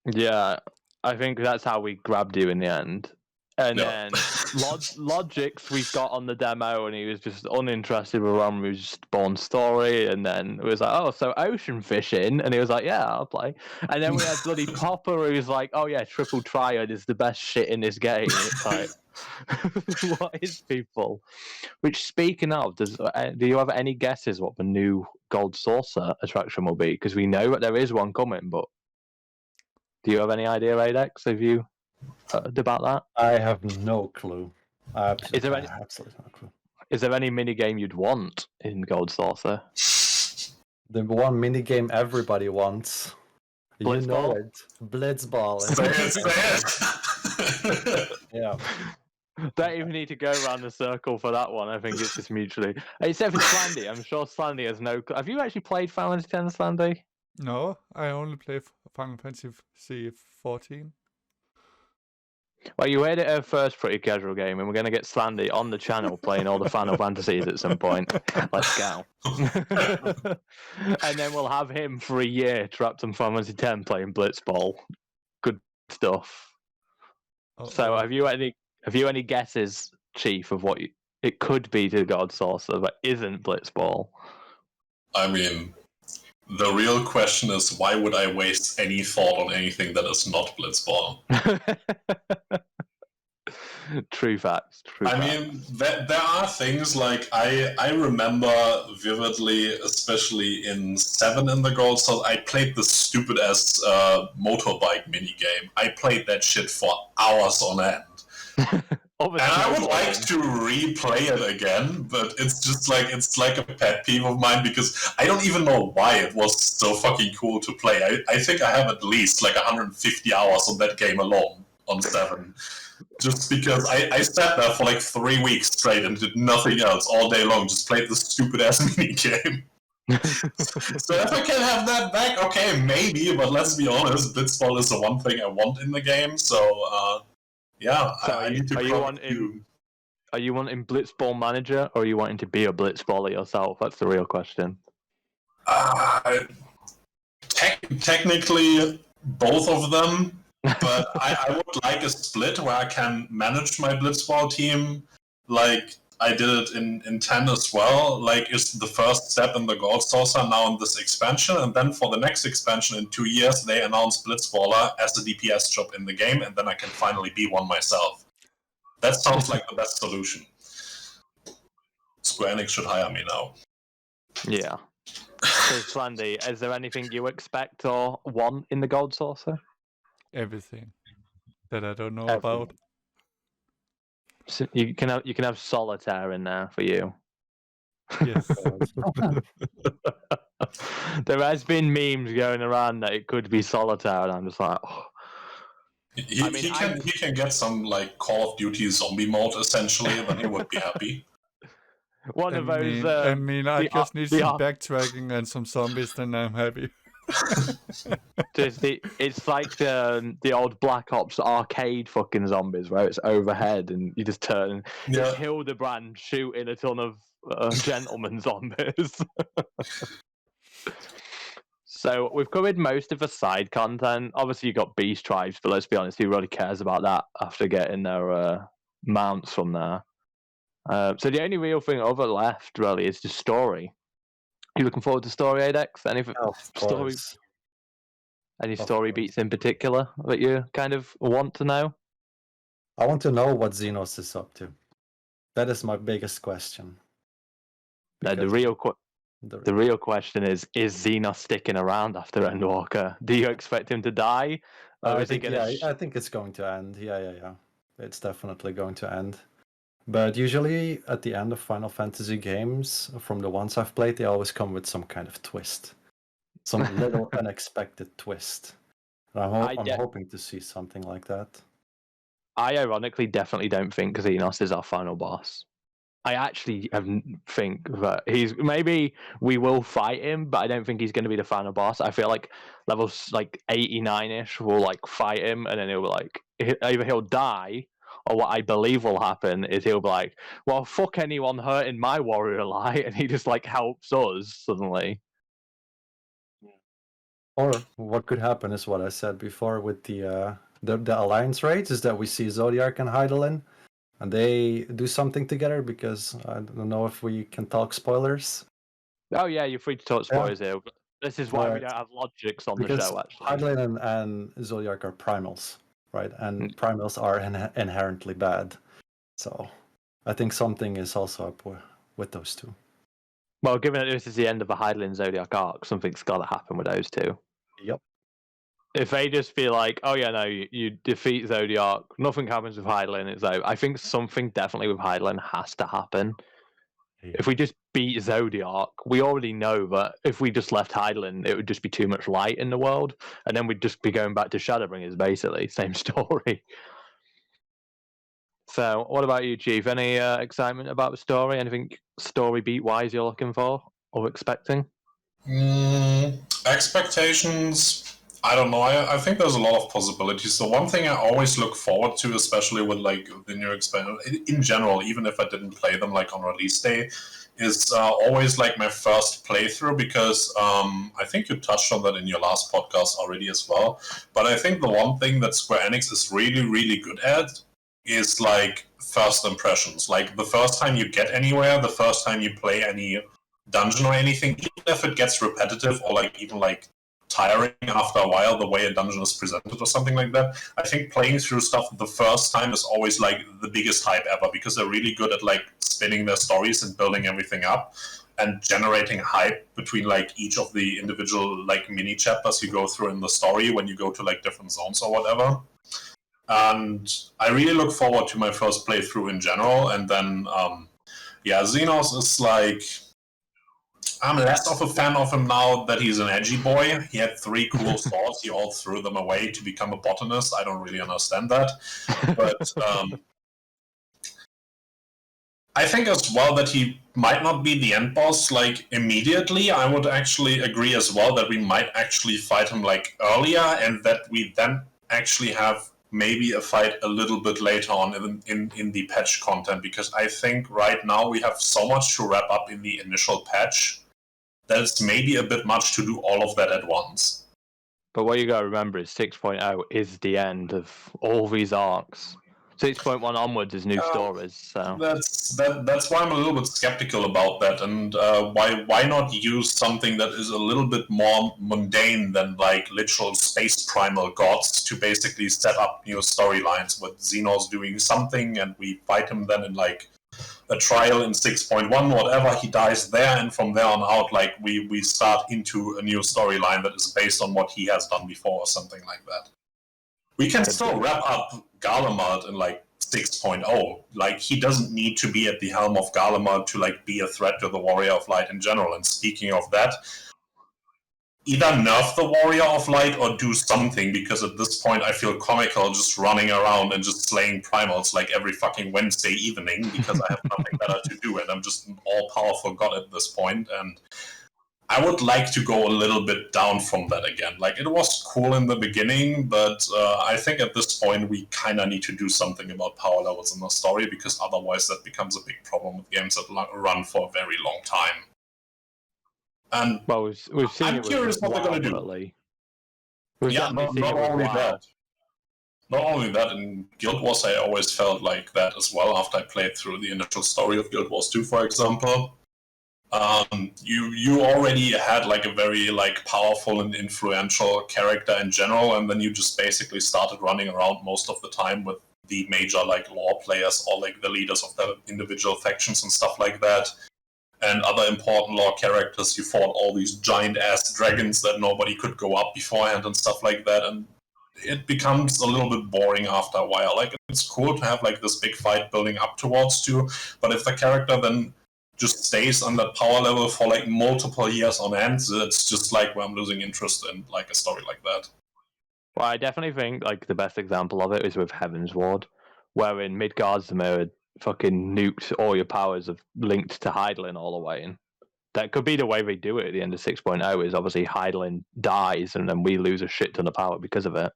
Yeah, I think that's how we grabbed you in the end. And then Logix we got on the demo, and he was just uninterested with one. We was just Born Story, and then it was like, oh, so ocean fishing, and he was like, yeah, I'll play. And then we had bloody Popper, who was like, oh yeah, triple triad is the best shit in this game. It's like, what is people? Which, speaking of, do you have any guesses what the new Gold Saucer attraction will be? Because we know that there is one coming, but do you have any idea, ActuallyAidex? Have you heard about that? I have no clue. Is there any? Absolutely no clue. Is there any minigame you'd want in Gold Saucer? The one minigame everybody wants. Blitzball? You know it. Blitzball. Say it. Yeah. Don't even need to go around the circle for that one. I think it's just mutually. Except for Slandy. I'm sure Slandy has no. Have you actually played Final Fantasy X, Slandy? No, I only play Final Fantasy 14. Well, you heard it at first, Pretty Casual Game, and we're going to get Slandy on the channel playing all the Final Fantasies at some point. Let's go. And then we'll have him for a year trapped on Final Fantasy X playing Blitzball. Good stuff. So, have you any guesses, Chief, of what it could be to God Saucer that isn't Blitzball? I mean, the real question is, why would I waste any thought on anything that is not Blitzball? True facts. I mean, there are things like I remember vividly, especially in 7 in the Gold Saucer, I played this stupid ass motorbike minigame. I played that shit for hours on end. And I would like to replay it again, but it's like a pet peeve of mine because I don't even know why it was so fucking cool to play. I think I have at least like 150 hours on that game alone on 7. Just because I sat there for like 3 weeks straight and did nothing else all day long, just played this stupid ass minigame. So if I can have that back, okay, maybe, but let's be honest, Blitzball is the one thing I want in the game, so yeah, So I need to. Are you wanting Blitzball manager, or are you wanting to be a Blitzballer yourself? That's the real question. Technically, both of them, but I would like a split where I can manage my Blitzball team, like I did it in 10 as well. Like, it's the first step in the Gold Saucer now in this expansion, and then for the next expansion in 2 years, they announce Blitzballer as a DPS job in the game, and then I can finally be one myself. That sounds like the best solution. Square Enix should hire me now. Yeah. So, Slandy, is there anything you expect or want in the Gold Saucer? Everything that I don't know about. So you can have Solitaire in there for you. Yes. There has been memes going around that it could be Solitaire, and I'm just like, oh. He can get some like Call of Duty zombie mode essentially, then he would be happy. One of those. I just need some backtracking and some zombies, then I'm happy. It's like the old Black Ops arcade fucking zombies, where it's overhead and you just turn. Yeah. It's Hildebrand shooting a ton of gentleman zombies. So we've covered most of the side content. Obviously, you got Beast Tribes, but let's be honest, who really cares about that after getting their mounts from there? So the only real thing over left really is the story. You looking forward to story, ActuallyAidex? Any story beats in particular that you kind of want to know? I want to know what Xenos is up to. That is my biggest question. No, the real question is Xenos sticking around after Endwalker? Do you expect him to die? I think it's going to end. Yeah. It's definitely going to end. But usually at the end of Final Fantasy games, from the ones I've played, they always come with some kind of twist. Some little unexpected twist. I'm hoping to see something like that. I ironically definitely don't think Xenos is our final boss. I actually think that maybe we will fight him, but I don't think he's going to be the final boss. I feel like levels like 89-ish will like fight him, and then he'll be like, either he'll die, or what I believe will happen is he'll be like, well, fuck anyone hurting my warrior light, and he just like helps us suddenly. Or what could happen is what I said before with the alliance raids, is that we see Zodiac and Heidelin, and they do something together, because I don't know if we can talk spoilers. Oh yeah, you're free to talk spoilers here. But this is why we don't have logics on the show, actually. Heidelin and Zodiac are primals, right? And primals are inherently bad. So I think something is also up with those two. Well, given that this is the end of the Heidelin Zodiac arc, something's got to happen with those two. Yep. If they just feel like, oh yeah, no, you defeat Zodiac, nothing happens with Heidelin, it's like, I think something definitely with Heidelin has to happen. Yeah. If we just beat Zodiac, we already know that if we just left Heidelin, it would just be too much light in the world, and then we'd just be going back to Shadowbringers, basically, same story. So, what about you, Chief? Any excitement about the story? Anything story beat wise you're looking for or expecting? Expectations, I don't know. I think there's a lot of possibilities. The one thing I always look forward to, especially with like the new expansion in general, even if I didn't play them like on release day, is always like my first playthrough, because I think you touched on that in your last podcast already as well. But I think the one thing that Square Enix is really, really good at is like first impressions. Like the first time you get anywhere, the first time you play any dungeon or anything, even if it gets repetitive or like even like tiring after a while, the way a dungeon is presented or something like that, I think playing through stuff the first time is always like the biggest hype ever, because they're really good at like spinning their stories and building everything up and generating hype between like each of the individual like mini chapters you go through in the story when you go to like different zones or whatever. And I really look forward to my first playthrough in general. And then Xenos is like, I'm less of a fan of him now that he's an edgy boy. He had 3 cool swords. He all threw them away to become a botanist. I don't really understand that. But I think as well that he might not be the end boss like immediately. I would actually agree as well that we might actually fight him like earlier, and that we then actually have maybe a fight a little bit later on in the patch content, because I think right now we have so much to wrap up in the initial patch that it's maybe a bit much to do all of that at once. But what you got to remember is 6.0 is the end of all these arcs. 6.1 onwards is new stories. So that's why I'm a little bit skeptical about that, and why not use something that is a little bit more mundane than like literal space primal gods to basically set up new storylines with Xenos doing something, and we fight him then in like a trial in 6.1, whatever, he dies there, and from there on out, like we start into a new storyline that is based on what he has done before or something like that. We can still wrap up Garlemald in like 6.0. Like, he doesn't need to be at the helm of Garlemald to like be a threat to the Warrior of Light in general. And speaking of that, either nerf the Warrior of Light or do something, because at this point I feel comical just running around and just slaying primals like every fucking Wednesday evening because I have nothing better to do and I'm just an all-powerful god at this point. And I would like to go a little bit down from that again. Like, it was cool in the beginning, but I think at this point we kind of need to do something about power levels in the story, because otherwise that becomes a big problem with games that run for a very long time. And well, we've seen I'm it curious what they're going to do. Yeah, not only that. Not only that, in Guild Wars I always felt like that as well after I played through the initial story of Guild Wars 2, for example. You already had like a very like powerful and influential character in general, and then you just basically started running around most of the time with the major like lore players or like the leaders of the individual factions and stuff like that, and other important lore characters. You fought all these giant ass dragons that nobody could go up beforehand and stuff like that, and it becomes a little bit boring after a while. Like, it's cool to have like this big fight building up towards to, but if the character then just stays on that power level for like multiple years on end, it's just like where I'm losing interest in like a story like that. Well, I definitely think like the best example of it is with Heaven's Ward, where in Midgardsormr fucking nuked all your powers of linked to Hydaelyn all the way, and that could be the way they do it at the end of 6.0, is obviously Hydaelyn dies and then we lose a shit ton of power because of it.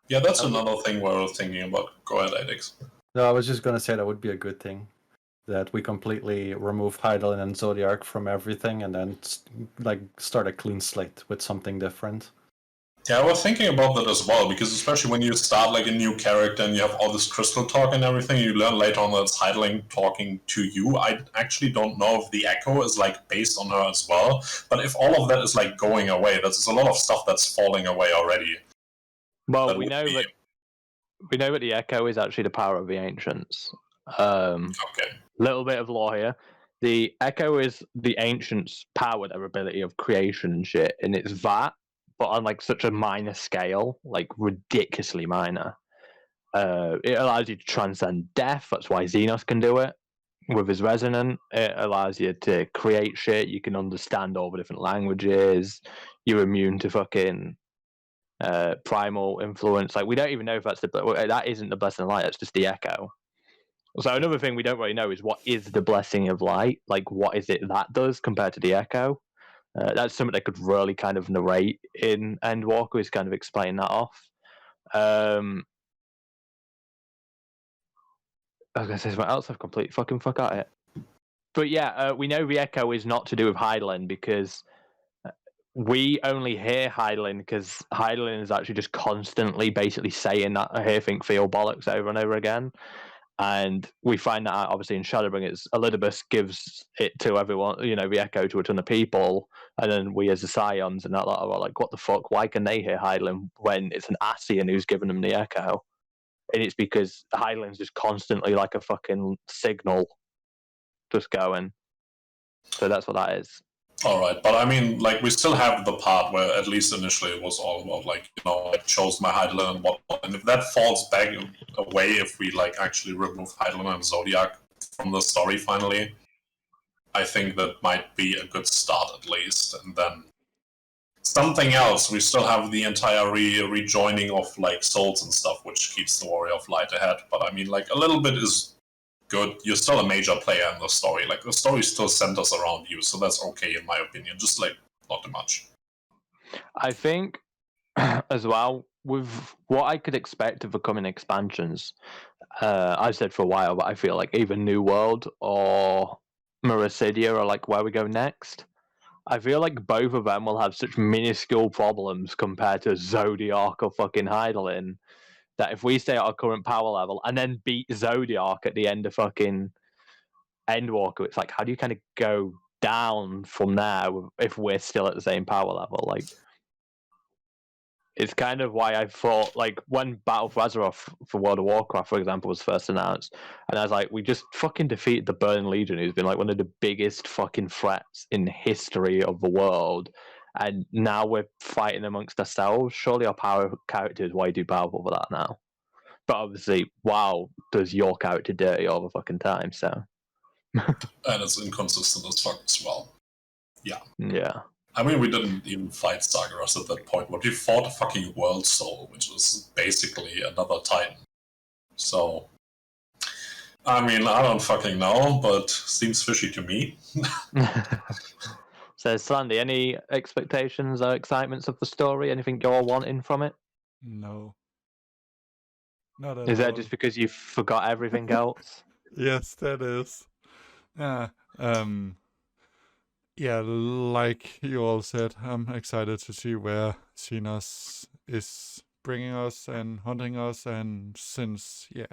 Yeah, that's another thing we're thinking about. Go ahead, Aidex. No, I was just gonna say that would be a good thing, that we completely remove Hydaelyn and Zodiark from everything and then like start a clean slate with something different. Yeah, I was thinking about that as well, because especially when you start like a new character and you have all this crystal talk and everything, you learn later on that it's Hydaelyn talking to you. I actually don't know if the echo is like based on her as well, but if all of that is like going away, there's a lot of stuff that's falling away already. Well, we know that the echo is actually the power of the ancients. Okay. Little bit of lore here. The echo is the ancients' power, their ability of creation and shit, and it's that, but on like such a minor scale, like ridiculously minor. It allows you to transcend death. That's why Xenos can do it with his resonant. It allows you to create shit. You can understand all the different languages. You're immune to fucking primal influence. Like we don't even know if that isn't the blessing of light. That's just the echo. So another thing we don't really know is what is the blessing of light. Like what is it that does compared to the echo? That's something they could really kind of narrate in Endwalker, is kind of explain that off. I was gonna say something else. I've completely fucking forgot it. But yeah, we know the echo is not to do with Hydaelyn because we only hear Hydaelyn because Hydaelyn is actually just constantly basically saying that I hear, think, feel bollocks over and over again. And we find that out obviously in Shadowbringers. Elidibus gives it to everyone, the echo to a ton of people, and then we as the Scions and that lot are like, what the fuck? Why can they hear Hydaelyn when it's an Ascian who's giving them the echo? And it's because Hydaelyn's just constantly like a fucking signal just going. So that's what that is. All right, but I mean, like, we still have the part where, at least initially, it was all about, like, I chose my Hydaelyn and whatnot. And if that falls back away, if we, like, actually remove Hydaelyn and Zodiac from the story finally, I think that might be a good start, at least. And then something else, we still have the entire rejoining of, like, souls and stuff, which keeps the Warrior of Light ahead. But, I mean, like, a little bit is good. You're still a major player in the story. Like, the story still centers around you, so that's okay in my opinion. Just, like, not too much. I think as well, with what I could expect of the coming expansions, I've said for a while, but I feel like either New World or Meracidia are like where we go next. I feel like both of them will have such minuscule problems compared to Zodiac or fucking Hydaelyn that if we stay at our current power level and then beat Zodiac at the end of fucking Endwalker, it's like, how do you kind of go down from there if we're still at the same power level? Like, it's kind of why I thought, like, when Battle for Azeroth for World of Warcraft, for example, was first announced, and I was like, we just fucking defeated the Burning Legion, who's been like one of the biggest fucking threats in the history of the world, and now we're fighting amongst ourselves. Surely our power character is way too powerful for that now. But obviously, WoW does your character dirty all the fucking time, so. And it's inconsistent as fuck as well. Yeah. Yeah. I mean, we didn't even fight Stargaros at that point, but we fought a fucking World Soul, which is basically another Titan. So, I mean, I don't fucking know, but seems fishy to me. So, Slandy, any expectations or excitements of the story? Anything you're wanting from it? No. Not at Is all. that just because you forgot everything else? Yes, that is. Yeah, like you all said, I'm excited to see where Xenos is bringing us and hunting us, and since, yeah,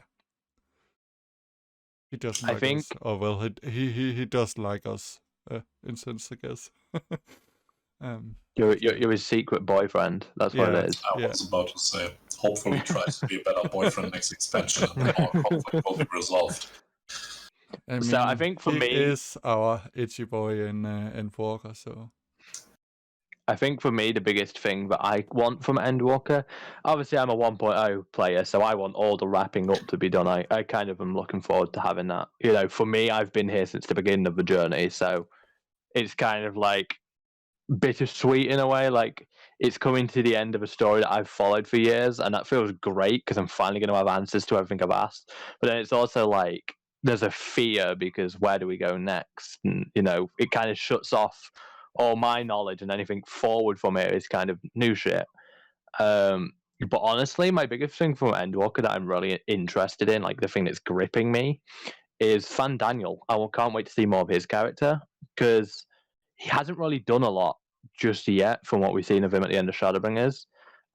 he doesn't I like think- us. Oh, well, he does like us, in sense, I guess. You're his secret boyfriend. That's what it is. I was about to say, hopefully tries to be a better boyfriend next expansion and our conflict will be resolved. I mean, So I think for he me- is our itchy boy in Endwalker, so. I think for me, the biggest thing that I want from Endwalker, obviously I'm a 1.0 player, so I want all the wrapping up to be done. I kind of am looking forward to having that. For me, I've been here since the beginning of the journey, so it's kind of like bittersweet in a way. Like, it's coming to the end of a story that I've followed for years, and that feels great because I'm finally going to have answers to everything I've asked. But then it's also like there's a fear because where do we go next? And it kind of shuts off all my knowledge, and anything forward from it is kind of new shit. But honestly, my biggest thing from Endwalker that I'm really interested in, like the thing that's gripping me, is Fan Daniel. I can't wait to see more of his character because he hasn't really done a lot just yet from what we've seen of him at the end of Shadowbringers.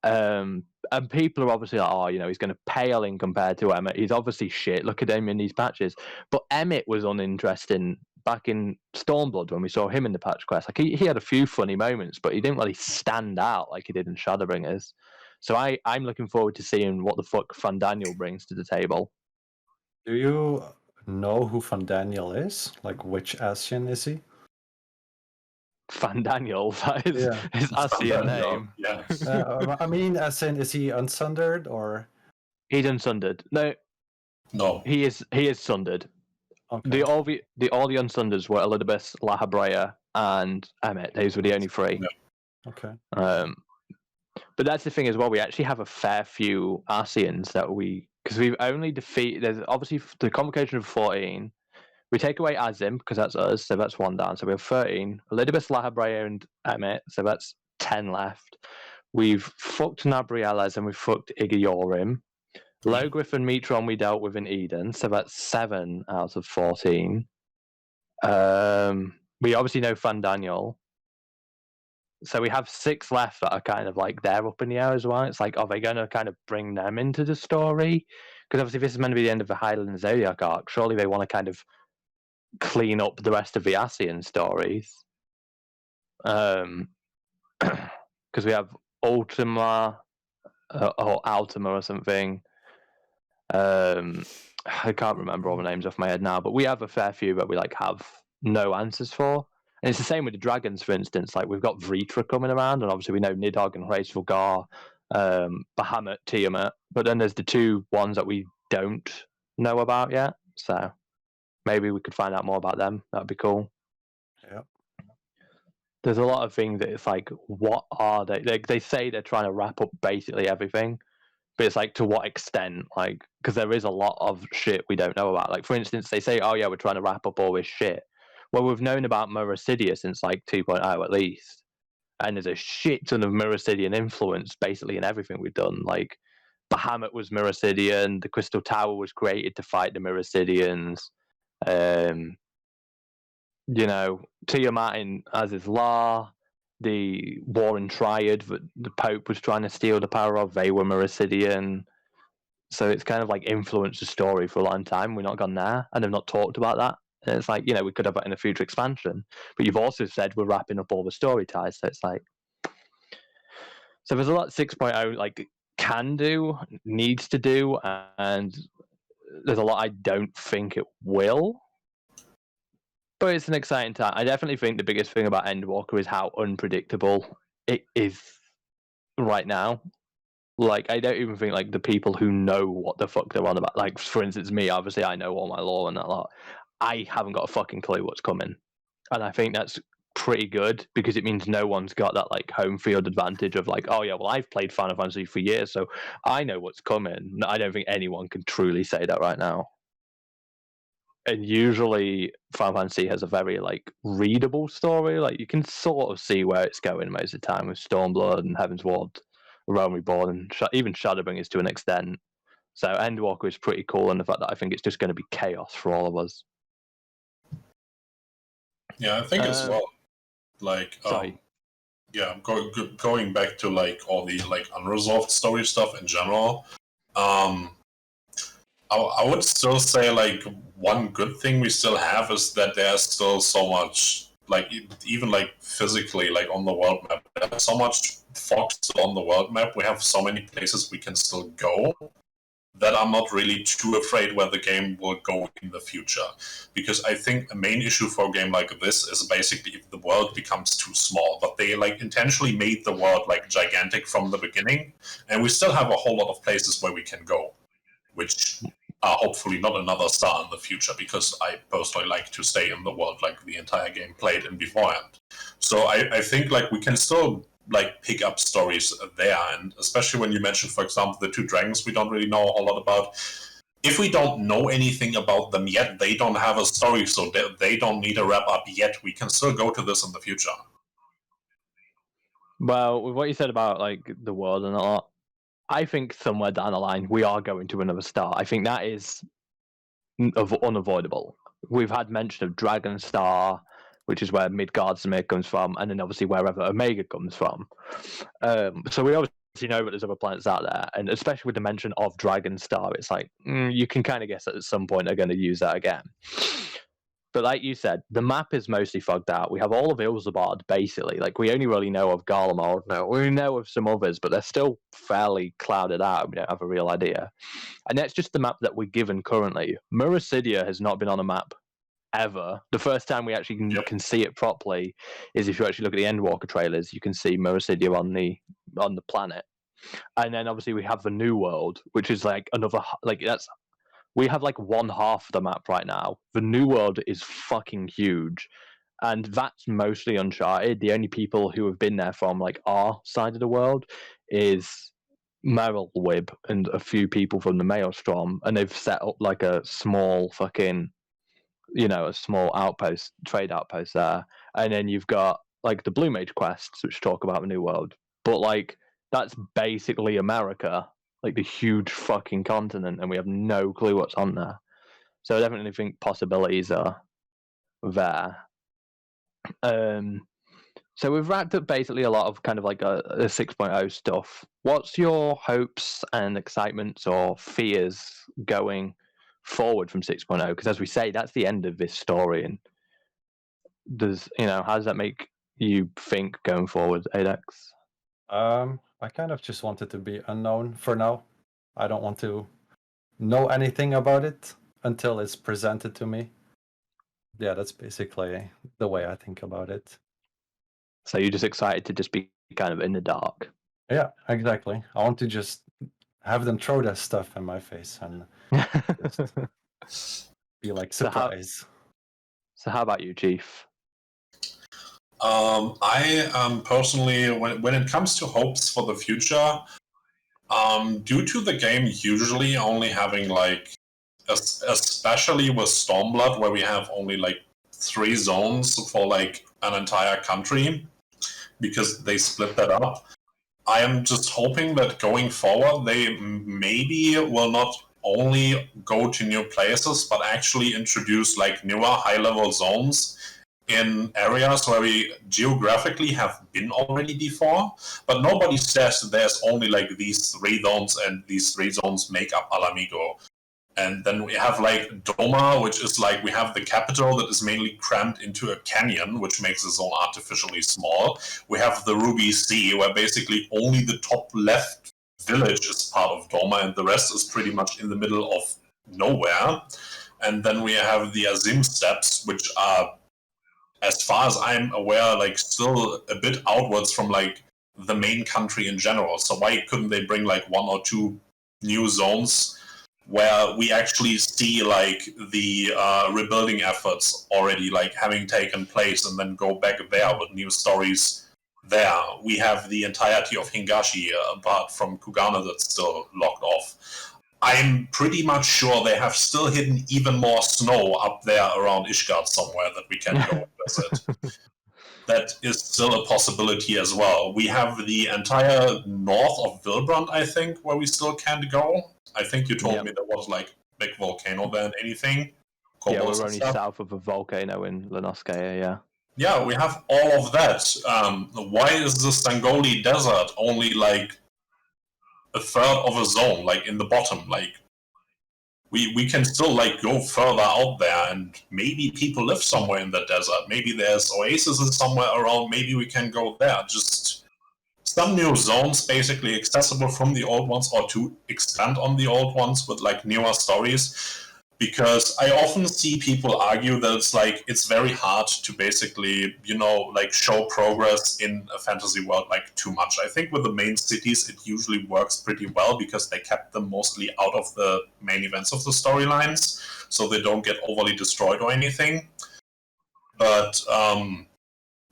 And people are obviously like, he's going to pale in compared to Emmett. He's obviously shit. Look at him in these patches. But Emmett was uninteresting back in Stormblood when we saw him in the patch quest. Like, he had a few funny moments, but he didn't really stand out like he did in Shadowbringers. So I'm looking forward to seeing what the fuck Fan Daniel brings to the table. Do you know who Fan Daniel is? Like, which Ascian is he? Fan Daniel, that is his Ascian name. Yeah. I mean, as in, is he unsundered or? He's unsundered. No, he is sundered. Okay. All the unsunders were Elidibus, Lahabrea, and Emmett. Those were the only three. Okay. But that's the thing as well. We actually have a fair few Arceans that because we've only defeated. There's obviously the convocation of 14. We take away Azim because that's us, so that's 1 down. So we have 13. Elidibus, Lahabrea, and Emmett, so that's 10 left. We've fucked Nabrielas and we've fucked Igayorim. Logriff and Metron we dealt with in Eden, so that's 7 out of 14. We obviously know Fandaniel. So we have 6 left that are kind of like they're up in the air as well. It's like, are they going to kind of bring them into the story? Because obviously this is meant to be the end of the Highland Zodiac arc. Surely they want to kind of clean up the rest of the Ascian stories. Because we have Ultima or Altima or something. I can't remember all the names off my head now, but we have a fair few that we like have no answers for. And it's the same with the dragons, for instance. Like we've got Vritra coming around, and obviously we know Nidhogg and Graceful Gar, Bahamut, Tiamat. But then there's the 2 ones that we don't know about yet. So maybe we could find out more about them. That'd be cool. Yeah. There's a lot of things that it's like, what are they? They say they're trying to wrap up basically everything, but it's like to what extent? Like, because there is a lot of shit we don't know about. Like, for instance, they say, oh yeah, we're trying to wrap up all this shit. Well, we've known about Murasidia since like 2.0 at least. And there's a shit ton of Murasidian influence basically in everything we've done. Like, Bahamut was Murasidian, the Crystal Tower was created to fight the Murasidians. You know, Tiamat in Azizlar, the Warren Triad that the Pope was trying to steal the power of, they were Murasidian. So it's kind of like influenced the story for a long time. We're not gone there, and they've not talked about that. And it's like, you know, we could have that in a future expansion. But you've also said we're wrapping up all the story ties. So it's like, so there's a lot 6.0 like can do, needs to do, and there's a lot I don't think it will. But it's an exciting time. I definitely think the biggest thing about Endwalker is how unpredictable it is right now. Like, I don't even think like the people who know what the fuck they're on about, like for instance me, obviously I know all my lore and that lot. I haven't got a fucking clue what's coming, and I think that's pretty good because it means no one's got that like home field advantage of like, oh yeah, well I've played Final Fantasy for years, so I know what's coming. I don't think anyone can truly say that right now. And usually Final Fantasy has a very like readable story. Like you can sort of see where it's going most of the time with Stormblood and Heaven's Ward, Realm Reborn, and even Shadowbringers to an extent. So Endwalker is pretty cool, and the fact that I think it's just going to be chaos for all of us. Yeah, I think as well. Like, sorry. Yeah, going back to like all the like unresolved story stuff in general. I would still say like one good thing we still have is that there's still so much like even like physically like on the world map, there's so much fog still on the world map. We have so many places we can still go that I'm not really too afraid where the game will go in the future. Because I think a main issue for a game like this is basically if the world becomes too small. But they like intentionally made the world like gigantic from the beginning, and we still have a whole lot of places where we can go, which are hopefully not another star in the future, because I personally like to stay in the world like the entire game played in beforehand. So I think like we can still like pick up stories there, and especially when you mentioned, for example, the 2 dragons we don't really know a whole lot about. If we don't know anything about them yet, they don't have a story, so they don't need a wrap up yet. We can still go to this in the future. Well, with what you said about like the world and all that, I think somewhere down the line we are going to another star. I think that is unavoidable. We've had mention of Dragon Star, which is where Midgardsormir comes from, and then obviously wherever Omega comes from. So we obviously know that there's other planets out there, and especially with the mention of Dragon Star, it's like you can kind of guess that at some point they're going to use that again. But like you said, the map is mostly fogged out. We have all of Ilzabard, basically. Like, we only really know of Garlemald. No, we know of some others, but they're still fairly clouded out. We don't have a real idea. And that's just the map that we're given currently. Murasidia has not been on a map ever. The first time we actually can see it properly is if you actually look at the Endwalker trailers, you can see Murasidia on the planet. And then obviously we have the New World, which is like another, like that's, we have like 1/2 of the map right now. The New World is fucking huge, and that's mostly uncharted. The only people who have been there from like our side of the world is Merylwib and a few people from the Maelstrom, and they've set up like a small fucking, a small outpost, trade outpost there. And then you've got like the Blue Mage quests, which talk about the New World. But like, that's basically America, like the huge fucking continent, and we have no clue what's on there. So I definitely think possibilities are there. So we've wrapped up basically a lot of kind of like a 6.0 stuff. What's your hopes and excitements or fears going forward from 6.0? Because as we say, that's the end of this story. And how does that make you think going forward, AideX? I kind of just want it to be unknown for now. I don't want to know anything about it until it's presented to me. Yeah, that's basically the way I think about it. So you're just excited to just be kind of in the dark? Yeah, exactly. I want to just have them throw that stuff in my face and just be like, surprise. So how about you, Chief? I personally, when it comes to hopes for the future, due to the game usually only having like, especially with Stormblood, where we have only like 3 zones for like an entire country, because they split that up. I am just hoping that going forward, they maybe will not only go to new places, but actually introduce like newer high-level zones in areas where we geographically have been already before, but nobody says there's only like these 3 zones and these 3 zones make up Alamigo. And then we have like Doma, which is like we have the capital that is mainly crammed into a canyon, which makes the zone artificially small. We have the Ruby Sea, where basically only the top left village is part of Doma, and the rest is pretty much in the middle of nowhere. And then we have the Azim Steppes, which are, as far as I'm aware, like still a bit outwards from like the main country in general. So why couldn't they bring like 1 or 2 new zones where we actually see like the rebuilding efforts already like having taken place, and then go back there with new stories there? We have the entirety of Hingashi, apart from Kugana, that's still locked off. I'm pretty much sure they have still hidden even more snow up there around Ishgard somewhere that we can go and visit. That is still a possibility as well. We have the entire north of Vilbrand, I think, where we still can't go. I think you told me there was like big volcano there and anything. Yeah, we're only south of a volcano in Lenoskaya, yeah. Yeah, we have all of that. Why is the Stangoli Desert only like a third of a zone, like in the bottom? Like, we can still like go further out there, and maybe people live somewhere in the desert. Maybe there's oases somewhere around. Maybe we can go there. Just some new zones, basically accessible from the old ones, or to expand on the old ones with like newer stories. Because I often see people argue that it's very hard to basically, like show progress in a fantasy world like too much. I think with the main cities, it usually works pretty well because they kept them mostly out of the main events of the storylines, so they don't get overly destroyed or anything. But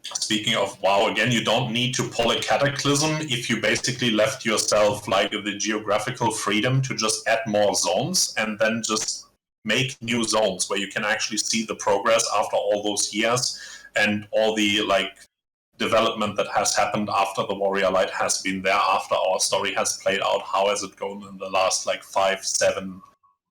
speaking of WoW, again, you don't need to pull a cataclysm if you basically left yourself like the geographical freedom to just add more zones and then just make new zones where you can actually see the progress after all those years and all the like development that has happened after the Warrior Light has been there, after our story has played out. How has it gone in the last like 5, 7,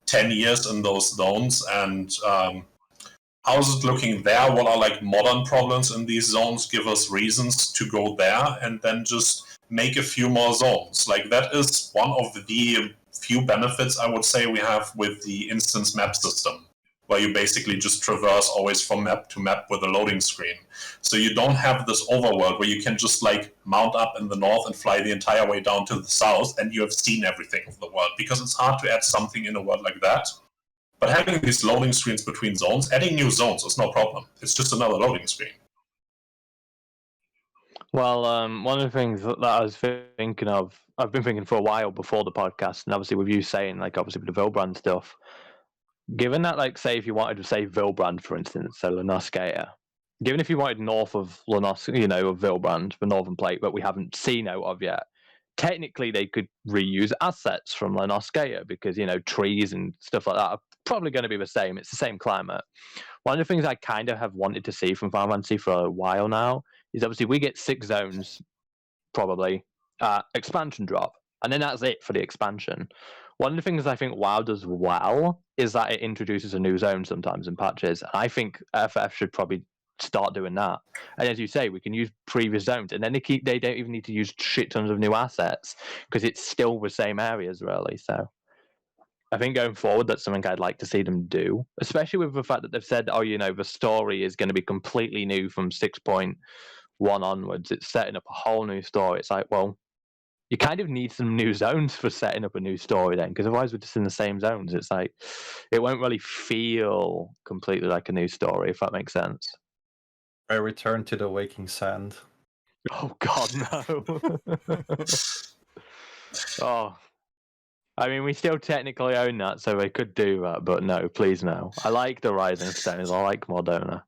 10 years in those zones, and how is it looking there? What are like modern problems in these zones? Give us reasons to go there, and then just make a few more zones. Like, that is one of the few benefits I would say we have with the instance map system, where you basically just traverse always from map to map with a loading screen. So you don't have this overworld where you can just like mount up in the north and fly the entire way down to the south and you have seen everything of the world, because it's hard to add something in a world like that. But having these loading screens between zones, adding new zones is no problem. It's just another loading screen. Well, one of the things that I was thinking of, I've been thinking for a while before the podcast, and obviously with you saying, like, obviously with the Vilbrand stuff, given that, like, say if you wanted to say Vilbrand, for instance, so Lenoskaya, given if you wanted north of of Vilbrand, the northern plate, but we haven't seen out of yet, technically they could reuse assets from Lenoscea because, trees and stuff like that are probably going to be the same. It's the same climate. One of the things I kind of have wanted to see from Final Fantasy for a while now is obviously we get 6 zones, probably, expansion drop, and then that's it for the expansion. One of the things I think WoW does well is that it introduces a new zone sometimes in patches. And I think FF should probably start doing that. And as you say, we can use previous zones, and then they don't even need to use shit tons of new assets because it's still the same areas, really. So I think going forward, that's something I'd like to see them do, especially with the fact that they've said, the story is going to be completely new from 6.1 onwards. It's setting up a whole new story. It's like, well, you kind of need some new zones for setting up a new story then, because otherwise we're just in the same zones. It's like, it won't really feel completely like a new story, if that makes sense. I return to the waking sand. Oh, God, no. Oh. I mean, we still technically own that, so we could do that, but no, please no. I like the Rising Stones. I like Mordona.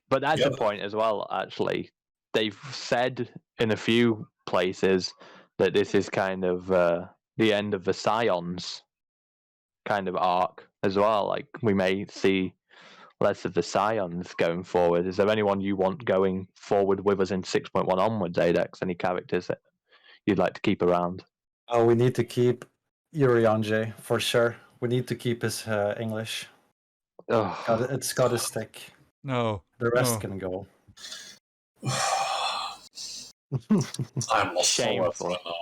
But that's the point as well, actually. They've said in a few places that this is kind of the end of the Scions kind of arc as well. Like, we may see less of the Scions going forward. Is there anyone you want going forward with us in 6.1 onwards, Aidex? Any characters that you'd like to keep around? Oh, we need to keep Urianger for sure. We need to keep his English. Oh. It's got to stick. No. The rest can go. I'm lost Shameful. right now.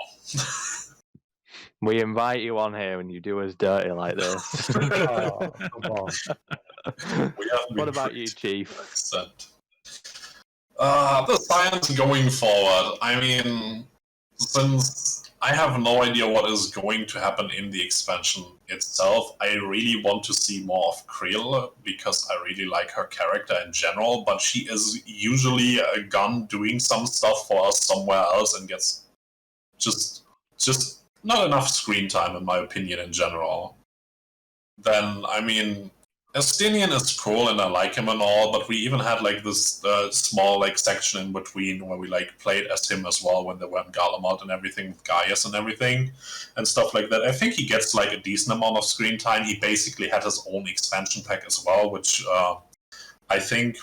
We invite you on here and you do us dirty like this. Oh, come on. What about you, Chief? The science going forward. I mean, since I have no idea what is going to happen in the expansion itself, I really want to see more of Creel because I really like her character in general, but she is usually gone doing some stuff for us somewhere else and gets just not enough screen time, in my opinion, in general. Then, I mean, Estinian is cool and I like him and all, but we even had like this small like section in between where we like played as him as well when they were in Galamot and everything with Gaius and everything and stuff like that. I think he gets like a decent amount of screen time. He basically had his own expansion pack as well, which I think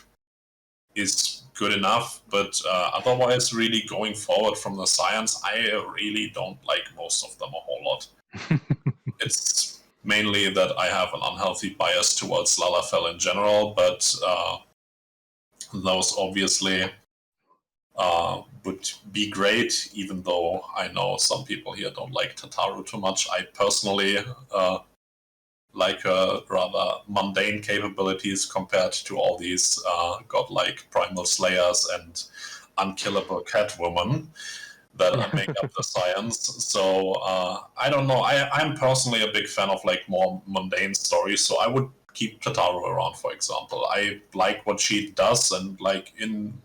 is good enough, but otherwise really going forward from the science, I really don't like most of them a whole lot. It's mainly that I have an unhealthy bias towards Lalafell in general, but those obviously would be great, even though I know some people here don't like Tataru too much. I personally like rather mundane capabilities compared to all these godlike primal slayers and unkillable Catwoman that make up the science. So I don't know. I'm personally a big fan of like more mundane stories, so I would keep Tataru around, for example. I like what she does, and like in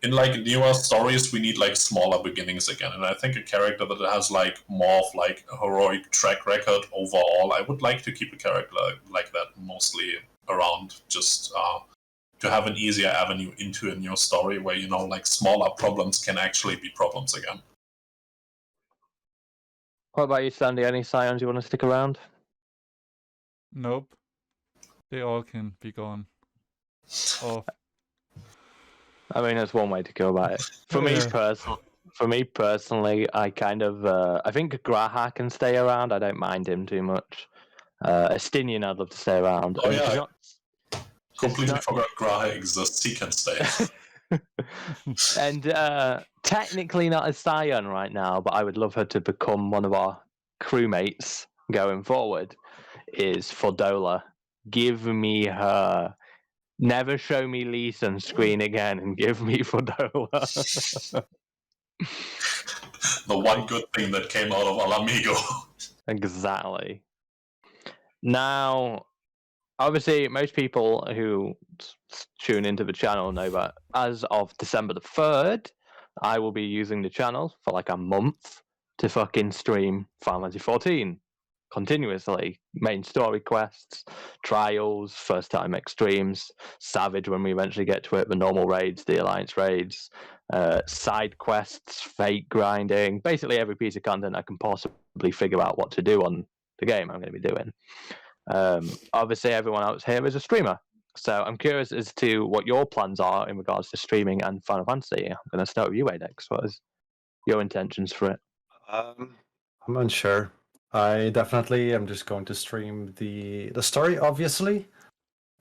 like newer stories, we need like smaller beginnings again. And I think a character that has like more of like a heroic track record overall, I would like to keep a character like that mostly around, just to have an easier avenue into a new story where, like smaller problems can actually be problems again. What about you, Sandy? Any Scions you want to stick around? Nope. They all can be gone. Off. I mean, that's one way to go about it. For me personally, I kind of I think Graha can stay around. I don't mind him too much. Estinian, I'd love to stay around. Oh yeah, completely forgot Graha exists. He can stay. And technically not a Scion right now, but I would love her to become one of our crewmates going forward. Is Fordola. Give me her. Never show me Lisa on screen again and give me Fordola. The one good thing that came out of Alamigo. Exactly. Now, obviously, most people who tune into the channel know that as of December the 3rd, I will be using the channel for like a month to fucking stream Final Fantasy 14 continuously. Main story quests, trials, first time extremes, Savage when we eventually get to it, the normal raids, the Alliance raids, side quests, fate grinding, basically every piece of content I can possibly figure out what to do on the game I'm going to be doing. Obviously, everyone else here is a streamer, so I'm curious as to what your plans are in regards to streaming and Final Fantasy. I'm going to start with you, ActuallyAidex. What is your intentions for it? I'm unsure. I definitely am just going to stream the story, obviously.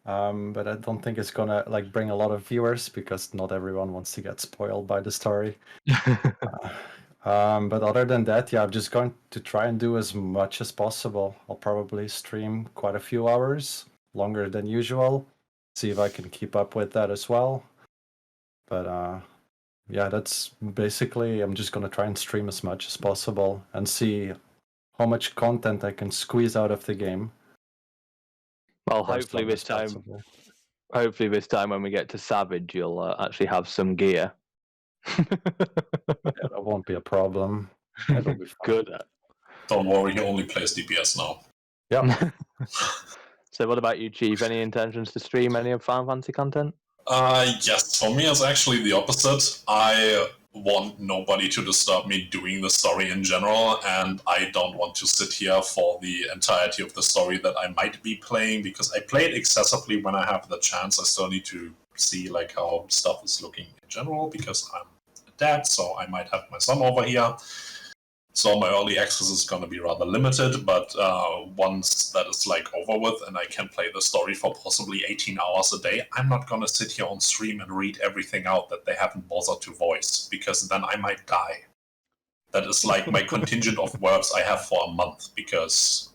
But I don't think it's gonna like bring a lot of viewers because not everyone wants to get spoiled by the story. But other than that, yeah, I'm just going to try and do as much as possible. I'll probably stream quite a few hours, longer than usual. See if I can keep up with that as well. But yeah, that's basically, I'm just gonna try and stream as much as possible and see how much content I can squeeze out of the game. Well, for as hopefully long this as time, possible. when we get to Savage, you'll actually have some gear. Yeah, that won't be a problem. It'll be fine. Good. Don't worry, he only plays DPS now. Yeah. So, what about you, Chief? Any intentions to stream any of Final Fantasy content? Yes, for me it's actually the opposite. I want nobody to disturb me doing the story in general, and I don't want to sit here for the entirety of the story that I might be playing, because I play it excessively when I have the chance. I still need to see like how stuff is looking in general, because I'm a dad, so I might have my son over here. So my early access is going to be rather limited, but once that is like over with and I can play the story for possibly 18 hours a day, I'm not going to sit here on stream and read everything out that they haven't bothered to voice, because then I might die. That is like my contingent of words I have for a month, because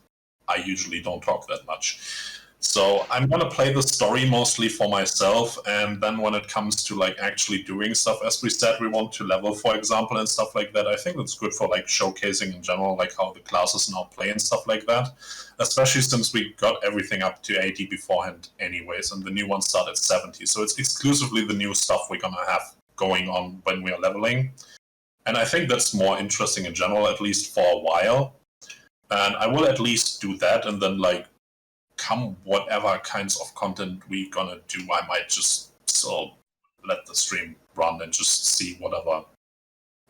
I usually don't talk that much. So I'm going to play the story mostly for myself, and then when it comes to like actually doing stuff, as we said, we want to level, for example, and stuff like that. I think it's good for like showcasing in general, like how the classes now play and stuff like that, especially since we got everything up to 80 beforehand anyways, and the new one started at 70. So it's exclusively the new stuff we're going to have going on when we are leveling. And I think that's more interesting in general, at least for a while. And I will at least do that, and then like come whatever kinds of content we're gonna do, I might just let the stream run and just see whatever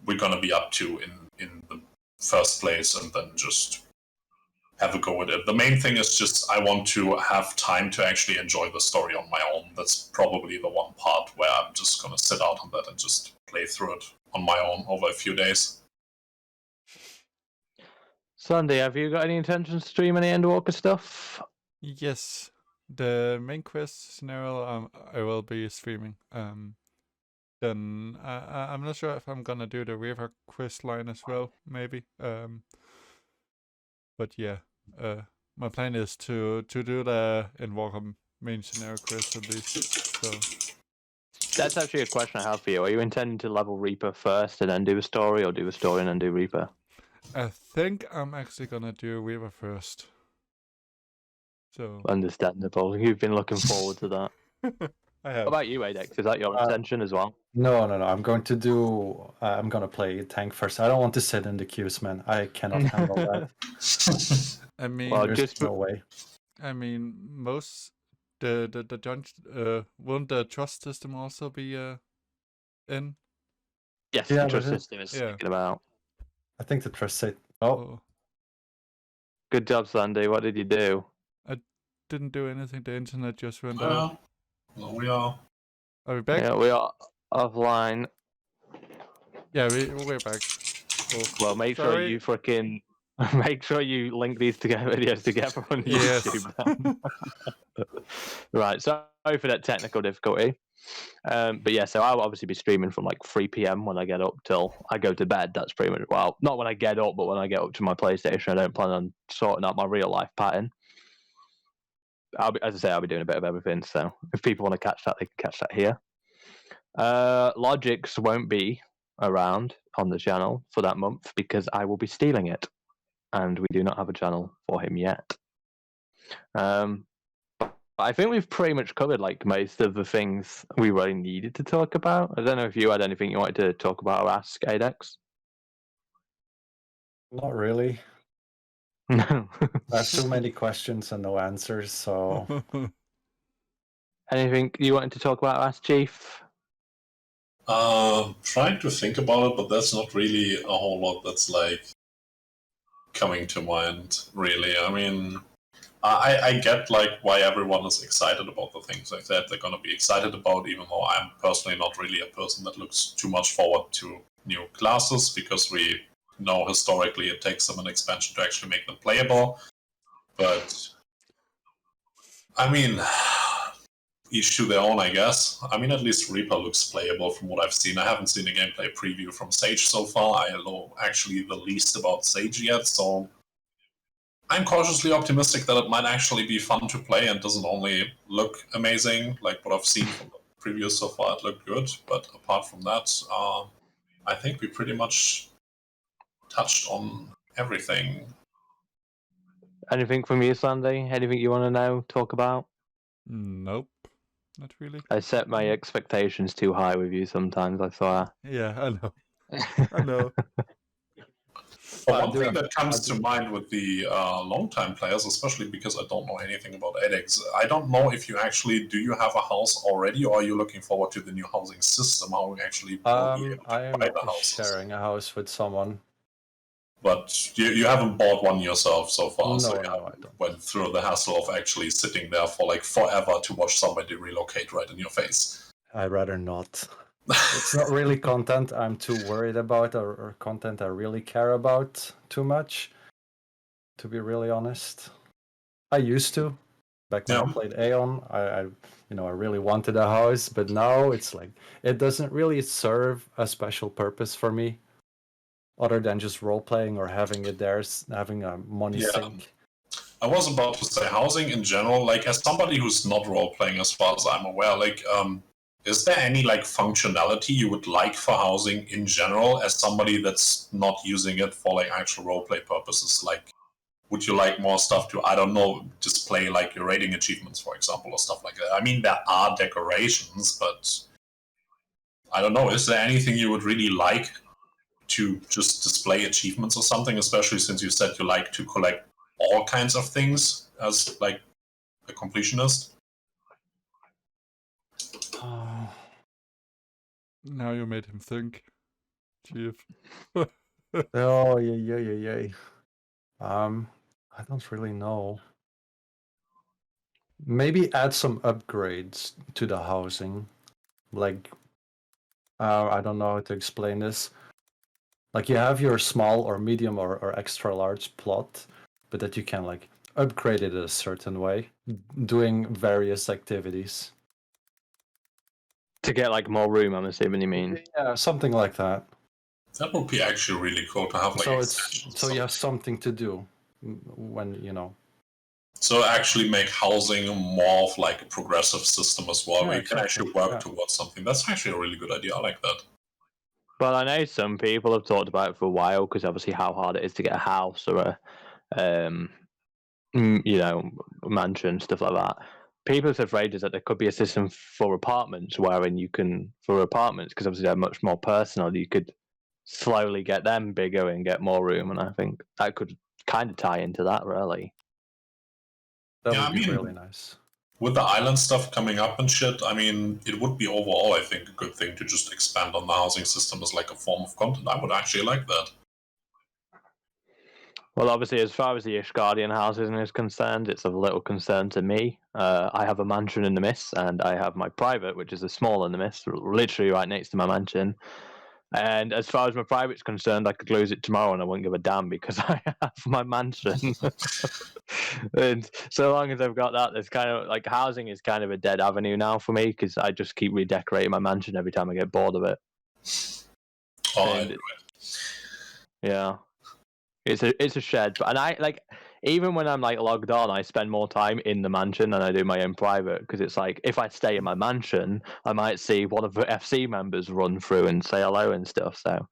we're gonna be up to in the first place, and then just have a go at it. The main thing is just I want to have time to actually enjoy the story on my own. That's probably the one part where I'm just gonna sit out on that and just play through it on my own over a few days. Sandy, have you got any intentions to stream any Endwalker stuff? Yes, the main quest scenario I will be streaming. Then I'm not sure if I'm gonna do the river quest line as well, maybe. But yeah, my plan is to do the Endwalker main scenario quest at least. So That's actually a question I have for you. Are you intending to level Reaper first and then do a story, or do a story and then do Reaper? I think I'm actually gonna do river first. So Understandable. You've been looking forward to that. I have. What about you, ActuallyAidex? Is that your intention as well? No. I'm going to do. I'm gonna play tank first. I don't want to sit in the queues, man. I cannot handle that. I mean, Well, There's just no way. I mean, most the dungeon won't the trust system also be in? yes, Yeah, the trust but system is yeah. sticking about. I think the trust say. Oh, Oh, Good job, Sandy. What did you do? didn't do anything. The internet just went out. We are. Are we back? Yeah, we are offline. Yeah, we're back. Oh, Well, make sure sorry. you freaking make sure you link these videos together on Yes. YouTube. Right, sorry for that technical difficulty. But yeah, so I'll obviously be streaming from like 3 p.m. when I get up till I go to bed. That's pretty much, well, not when I get up, but when I get up to my PlayStation. I don't plan on sorting out my real life pattern. As I say, I'll be doing a bit of everything. So if people want to catch that, they can catch that here. Logix won't be around on the channel for that month because I will be stealing it, and we do not have a channel for him yet. But I think we've pretty much covered like most of the things we really needed to talk about. I don't know if you had anything you wanted to talk about or ask, ActuallyAidex. not really. No. I have too many questions and no answers. So Anything you wanted to talk about or ask, Chief? Trying to think about it, but that's not really a whole lot that's like coming to mind, really. I mean, I get like why everyone is excited about the things like that they're going to be excited about, even though I'm personally not really a person that looks too much forward to new classes, because we know historically it takes them an expansion to actually make them playable. But I mean, each to their own, I guess. I mean, at least Reaper looks playable from what I've seen. I haven't seen a gameplay preview from Sage so far. I know actually the least about Sage yet, so I'm cautiously optimistic that it might actually be fun to play and doesn't only look amazing. Like what I've seen from the previews so far, it looked good. But apart from that, I think we pretty much touched on everything. Anything from you, Sandy? Anything you want to know, talk about? Nope, not really. I set my expectations too high with you sometimes, I swear. Yeah, I know. I know. But one thing that comes to mind with the long-time players, especially because I don't know anything about AideX, I don't know if you actually, do you have a house already, or are you looking forward to the new housing system? How we actually will be able to I am buy the houses? sharing a house with someone. But you haven't bought one yourself so far, so you I don't. went through the hassle of actually sitting there for like forever to watch somebody relocate right in your face. I'd rather not. It's not really content I'm too worried about, or content I really care about too much, to be really honest. I used to. Back when I played Aeon, I really wanted a house, but now it's like it doesn't really serve a special purpose for me, other than just role playing or having it there, having a money sink. I was about to say housing in general. Like as somebody who's not role playing, as far as I'm aware, like is there any like functionality you would like for housing in general, as somebody that's not using it for like actual role play purposes? Like, would you like more stuff to, I don't know, display like your rating achievements, for example, or stuff like that? I mean, there are decorations, but I don't know. Is there anything you would really like to just display achievements or something, especially since you said you like to collect all kinds of things as like a completionist? Now you made him think, Chief. Oh, yeah. I don't really know. Maybe add some upgrades to the housing. Like, I don't know how to explain this. Like, you have your small or medium or extra large plot, but that you can, like, upgrade it a certain way, doing various activities. To get, like, more room, I'm assuming you mean? Yeah, something like that. That would be actually really cool to have, like, so you have something to do when, So actually make housing more of like a progressive system as well, where you can actually work towards something. That's actually a really good idea. I like that. Well, I know some people have talked about it for a while, because obviously how hard it is to get a house or a, mansion, stuff like that. People have said for ages that there could be a system for apartments, wherein you can, for apartments, because obviously they're much more personal, you could slowly get them bigger and get more room, and I think that could kind of tie into that, really. That would be really nice. With the island stuff coming up and shit, I mean, it would be overall, I think, a good thing to just expand on the housing system as like a form of content. I would actually like that. Well, obviously, as far as the Ishgardian housing is concerned, it's of little concern to me. I have a mansion in the Mist, and I have my private, which is a small in the Mist, literally right next to my mansion. And as far as my private's concerned, I could lose it tomorrow and I wouldn't give a damn, because I have my mansion. And so long as I've got that, there's kind of like housing is kind of a dead avenue now for me, because I just keep redecorating my mansion every time I get bored of it. Yeah. It's a shed, and I like, even when I'm like logged on, I spend more time in the mansion than I do my own private, because it's like if I stay in my mansion, I might see one of the FC members run through and say hello and stuff. So,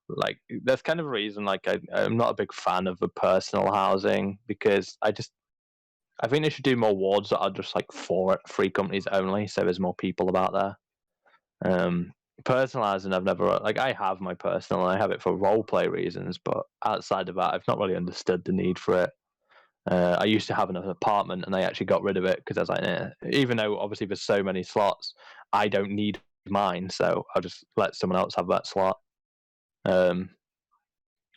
like, that's kind of a reason. Like, I'm not a big fan of the personal housing, because I think they should do more wards that are just like for free companies only, so there's more people about there. Personalizing, I've never, like, I have my personal, and I have it for roleplay reasons, but outside of that, I've not really understood the need for it. I used to have an apartment, and I actually got rid of it, because I was like, even though obviously there's so many slots, I don't need mine, so I'll just let someone else have that slot. And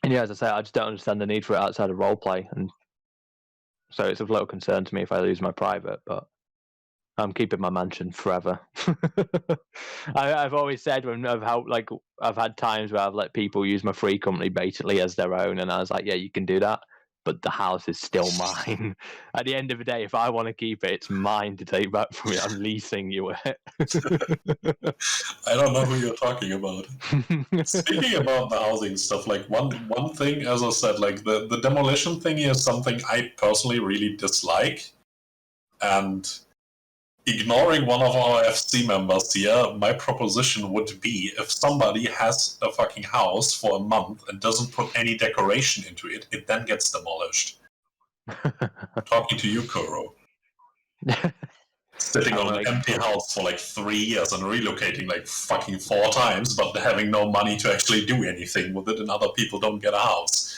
yeah, as I say, I just don't understand the need for it outside of roleplay, and so it's of little concern to me if I lose my private, but I'm keeping my mansion forever. I've always said when I've had times where I've let people use my free company basically as their own, and I was like, yeah, you can do that, but the house is still mine. At the end of the day, if I want to keep it, it's mine to take back from you. I'm leasing you it. I don't know who you're talking about. Speaking about the housing stuff, like one thing, as I said, like the demolition thing is something I personally really dislike. And ignoring one of our FC members here, my proposition would be if somebody has a fucking house for a month and doesn't put any decoration into it, it then gets demolished. Talking to you, Kuro. Sitting on an empty house for like 3 years and relocating like fucking 4 times, but having no money to actually do anything with it, and other people don't get a house.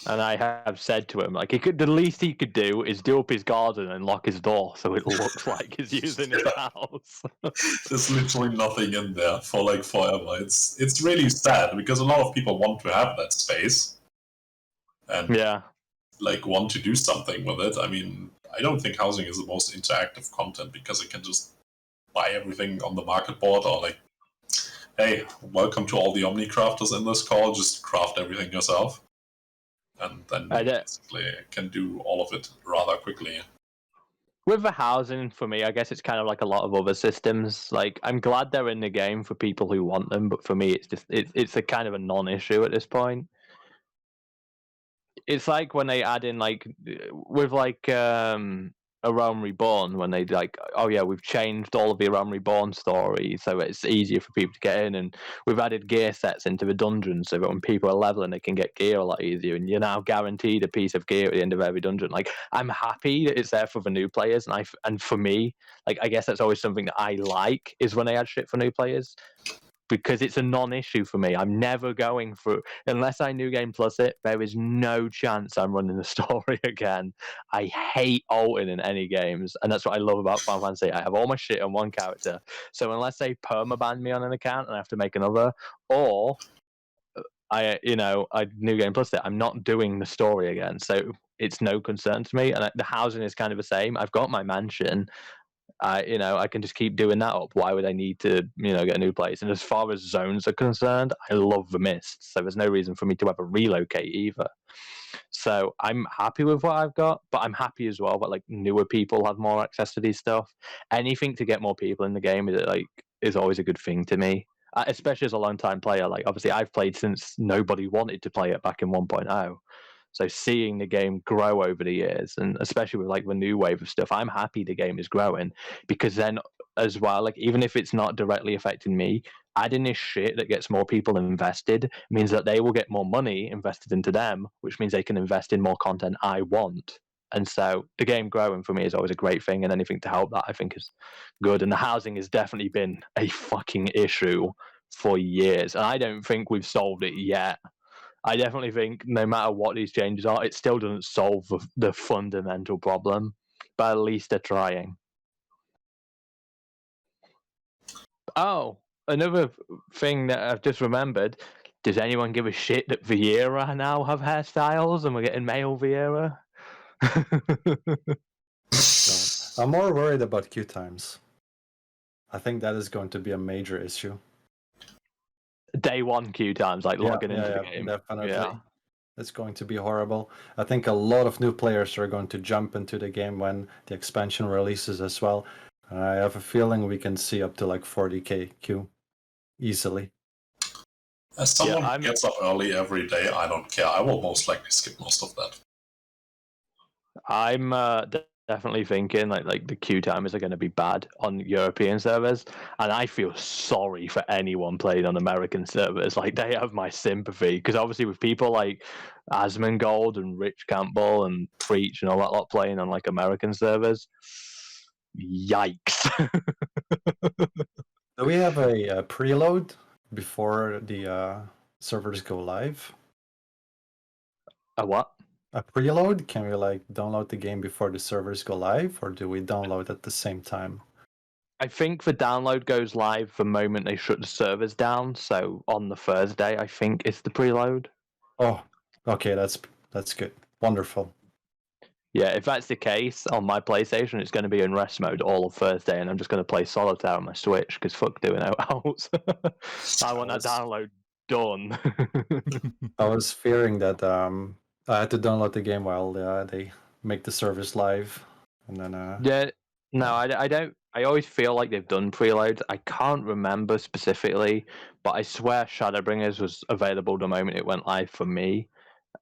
And I have said to him, like, the least he could do is do up his garden and lock his door so it looks like he's using his house. There's literally nothing in there for like forever. It's really sad because a lot of people want to have that space and like want to do something with it. I mean, I don't think housing is the most interactive content because it can just buy everything on the market board, or like, hey, welcome to all the Omni crafters in this call, just craft everything yourself. And then basically can do all of it rather quickly. With the housing, for me, I guess it's kind of like a lot of other systems. Like, I'm glad they're in the game for people who want them, but for me, it's just it's a kind of a non-issue at this point. It's like when they add in like with like A Realm Reborn, when they like, oh yeah, we've changed all of the A Realm Reborn story, so it's easier for people to get in, and we've added gear sets into the dungeons so that when people are leveling, they can get gear a lot easier, and you're now guaranteed a piece of gear at the end of every dungeon. Like, I'm happy that it's there for the new players, and for me, like, I guess that's always something that I like, is when they add shit for new players, because it's a non-issue for me. I'm never going through, unless I New Game Plus it, there is no chance I'm running the story again. I hate alting in any games, and that's what I love about Final Fantasy. I have all my shit on one character, so unless they permaban me on an account and I have to make another, or I New Game Plus it, I'm not doing the story again, so it's no concern to me. And the housing is kind of the same. I've got my mansion. I can just keep doing that up. Why would I need to, get a new place? And as far as zones are concerned, I love the mist, so there's no reason for me to ever relocate either. So I'm happy with what I've got, but I'm happy as well that like newer people have more access to these stuff. Anything to get more people in the game is always a good thing to me, especially as a long-time player. Like, obviously, I've played since nobody wanted to play it back in 1.0. So seeing the game grow over the years, and especially with like the new wave of stuff, I'm happy the game is growing, because then as well, like, even if it's not directly affecting me, adding this shit that gets more people invested means that they will get more money invested into them, which means they can invest in more content I want. And so the game growing for me is always a great thing, and anything to help that I think is good. And the housing has definitely been a fucking issue for years, and I don't think we've solved it yet. I definitely think no matter what these changes are, it still doesn't solve the fundamental problem, but at least they're trying. Oh, another thing that I've just remembered. Does anyone give a shit that Vieira now have hairstyles and we're getting male Vieira? So, I'm more worried about queue times. I think that is going to be a major issue. Day one queue times, like logging into the game. Definitely. Yeah. It's going to be horrible. I think a lot of new players are going to jump into the game when the expansion releases as well. I have a feeling we can see up to like 40k queue easily. As someone who gets up early every day, I don't care. I will most likely skip most of that. I'm definitely thinking like the queue timers are going to be bad on European servers, and I feel sorry for anyone playing on American servers. Like, they have my sympathy, because obviously with people like Asmongold and Rich Campbell and Preach and all that lot playing on like American servers, yikes. Do we have a preload before the servers go live? A what? A preload? Can we like download the game before the servers go live, or do we download at the same time? I think the download goes live the moment they shut the servers down. So on the Thursday, I think it's the preload. Oh, okay, that's good. Wonderful. Yeah, if that's the case, on my PlayStation, it's going to be in rest mode all of Thursday, and I'm just going to play Solitaire on my Switch, because fuck doing it else. I want that download done. I was fearing that I had to download the game while they make the service live, and then Yeah, no, I don't. I always feel like they've done preloads. I can't remember specifically, but I swear Shadowbringers was available the moment it went live for me.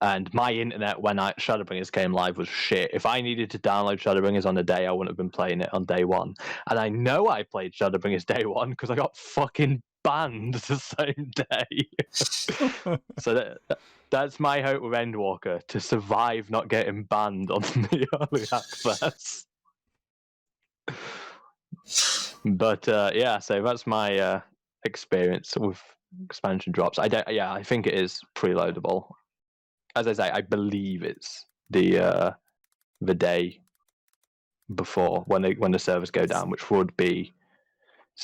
And my internet when Shadowbringers came live was shit. If I needed to download Shadowbringers on the day, I wouldn't have been playing it on day one. And I know I played Shadowbringers day one because I got fucking banned the same day. So that's my hope with Endwalker, to survive not getting banned on the early access. But yeah, so that's my experience with expansion drops. I think it is preloadable. As I say, I believe it's the day before when the servers go down, which would be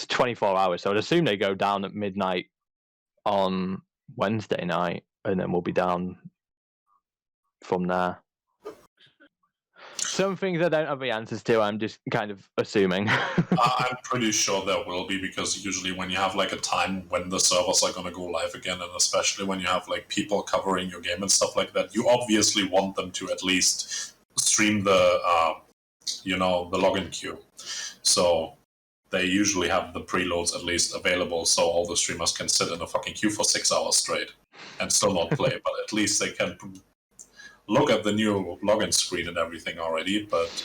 24 hours. So I'd assume they go down at midnight on Wednesday night, and then we'll be down from there. Some things I don't have the answers to. I'm just kind of assuming. I'm pretty sure there will be, because usually when you have like a time when the servers are going to go live again, and especially when you have like people covering your game and stuff like that, you obviously want them to at least stream the the login queue. So they usually have the preloads at least available, so all the streamers can sit in a fucking queue for 6 hours straight and still not play. But at least they can look at the new login screen and everything already. But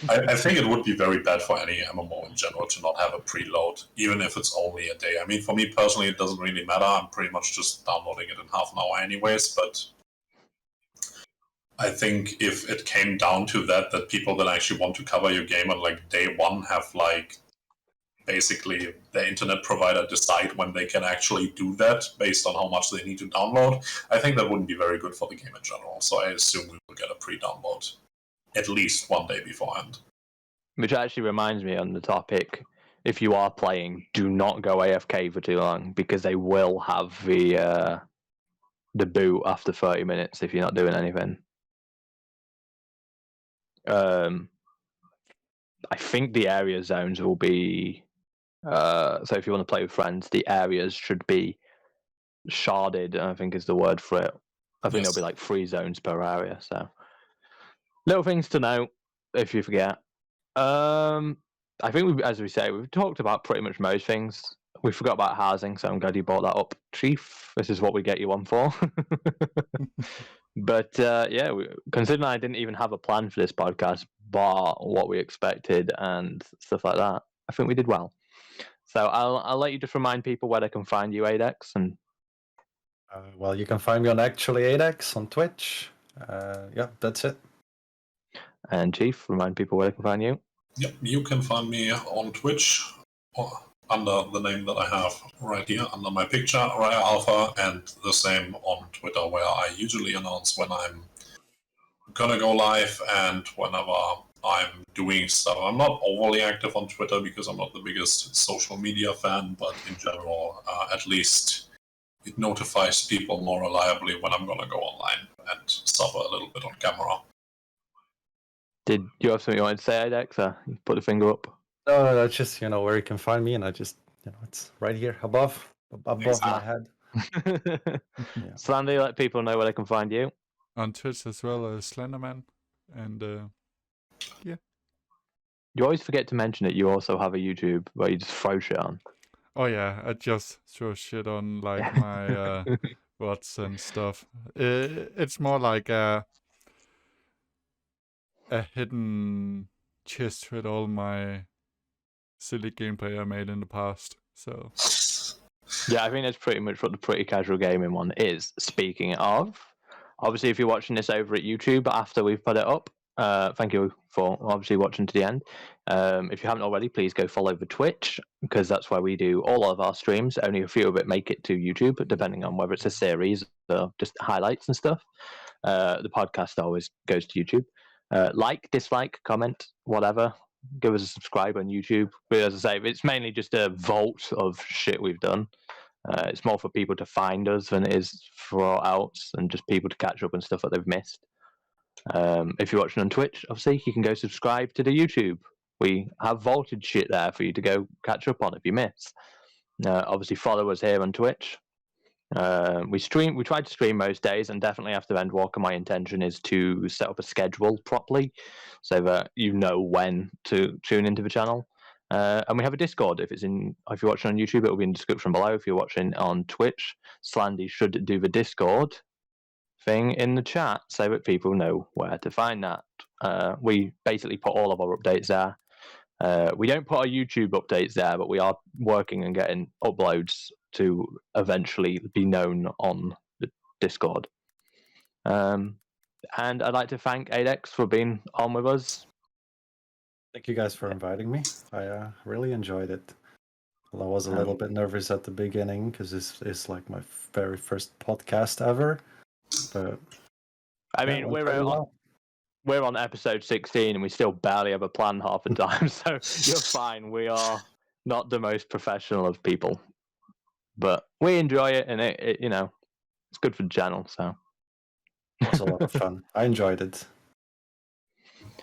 I think it would be very bad for any MMO in general to not have a preload, even if it's only a day. I mean, for me personally, it doesn't really matter. I'm pretty much just downloading it in half an hour anyways. But I think if it came down to that people that actually want to cover your game on like day one have like basically the internet provider decide when they can actually do that based on how much they need to download, I think that wouldn't be very good for the game in general. So I assume we will get a pre-download at least one day beforehand. Which actually reminds me on the topic, if you are playing, do not go AFK for too long, because they will have the boot after 30 minutes if you're not doing anything. I think the area zones will be so if you want to play with friends, the areas should be sharded, I think is the word for it. I think there'll be like 3 zones per area, so little things to know if you forget. I think as we say, we've talked about pretty much most things. We forgot about housing, so I'm glad you brought that up, Chief. This is what we get you on for. But yeah, considering I didn't even have a plan for this podcast, bar what we expected and stuff like that, I think we did well. So I'll let you just remind people where they can find you, AideX, and well, you can find me on ActuallyAidex on Twitch. Yeah, that's it. And Chief, remind people where they can find you. Yep, you can find me on Twitch under the name that I have right here under my picture, RayaAlpha, and the same on Twitter, where I usually announce when I'm gonna go live and whenever I'm doing stuff. I'm not overly active on Twitter because I'm not the biggest social media fan, but in general, at least it notifies people more reliably when I'm gonna go online and suffer a little bit on camera. Did you have something you wanted to say, AideX? You put the finger up. No, that's just where you can find me, and I just it's right here above my head. Yeah. Slandy, let people know where they can find you. On Twitch as well as Slanderman, and yeah. You always forget to mention that you also have a YouTube where you just throw shit on. Oh yeah, I just throw shit on like my VODs and stuff. It's more like a hidden chest with all my silly gameplay I made in the past. So yeah, I think that's pretty much what the Pretty Casual Gaming one is. Speaking of, obviously, if you're watching this over at YouTube after we've put it up, thank you for obviously watching to the end. If you haven't already, please go follow the Twitch, because that's where we do all of our streams. Only a few of it make it to YouTube, but depending on whether it's a series or just highlights and stuff. The podcast always goes to YouTube. Like, dislike, comment, whatever. give us a subscribe on YouTube. But as I say, it's mainly just a vault of shit we've done. It's more for people to find us than it is for else, and just people to catch up on stuff that they've missed. If you're watching on Twitch, obviously you can go subscribe to the YouTube. We have vaulted shit there for you to go catch up on if you miss. Obviously follow us here on Twitch. We try to stream most days, and definitely after Endwalker my intention is to set up a schedule properly so that you know when to tune into the channel. And we have a Discord. If you're watching on YouTube, it will be in the description below. If you're watching on Twitch, Slandy should do the Discord thing in the chat so that people know where to find that. We basically put all of our updates there. We don't put our YouTube updates there, but we are working on getting uploads to eventually be known on the Discord. And I'd like to thank AideX for being on with us. Thank you guys for inviting me. I really enjoyed it. Well, I was a little bit nervous at the beginning because this is like my very first podcast ever. But I mean, we're on episode 16 and we still barely have a plan half the time, so you're fine. We are not the most professional of people, but we enjoy it, and it it's good for the channel. So it was a lot of fun. I enjoyed it.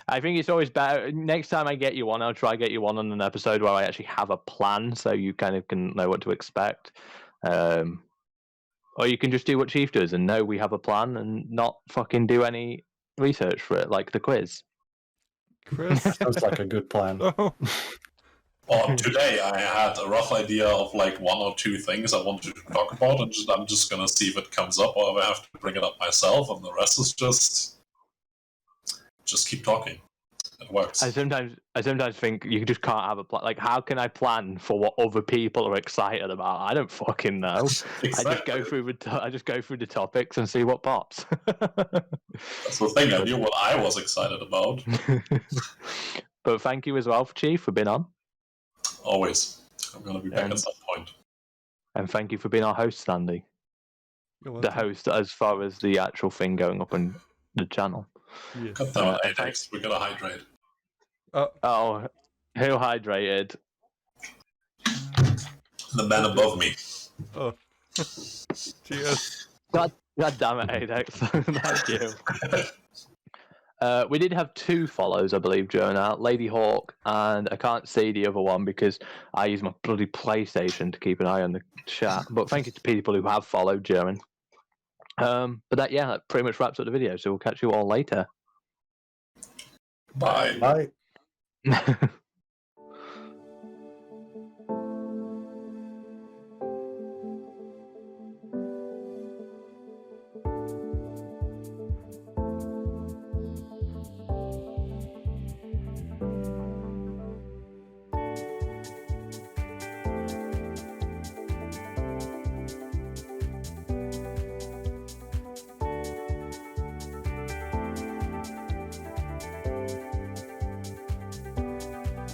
I think it's always better. Next time I get you on, I'll try to get you on an episode where I actually have a plan, so you kind of can know what to expect. Or you can just do what Chief does and know we have a plan and not fucking do any research for it, like the quiz. Chris. Sounds like a good plan. Oh. Well, today I had a rough idea of like 1 or 2 things I wanted to talk about, and I'm just gonna see if it comes up, or if I have to bring it up myself, and the rest is just keep talking. It works. I sometimes think you just can't have a plan. Like, how can I plan for what other people are excited about? I don't fucking know. Exactly. I just go through the topics and see what pops. That's the thing. I knew what I was excited about. But thank you as well, Chief, for being on. Always. I'm gonna be back at some point. And thank you for being our host, Sandy. The host, as far as the actual thing going up on the channel. Yes. Cut down AideX. We gotta hydrate. Oh, who hydrated? The man above me. Oh. Cheers. God damn it, AideX. Thank you. We did have 2 follows, I believe, during that. Lady Hawk, and I can't see the other one because I use my bloody PlayStation to keep an eye on the chat. But thank you to people who have followed during. But that pretty much wraps up the video, so we'll catch you all later. Bye. Bye.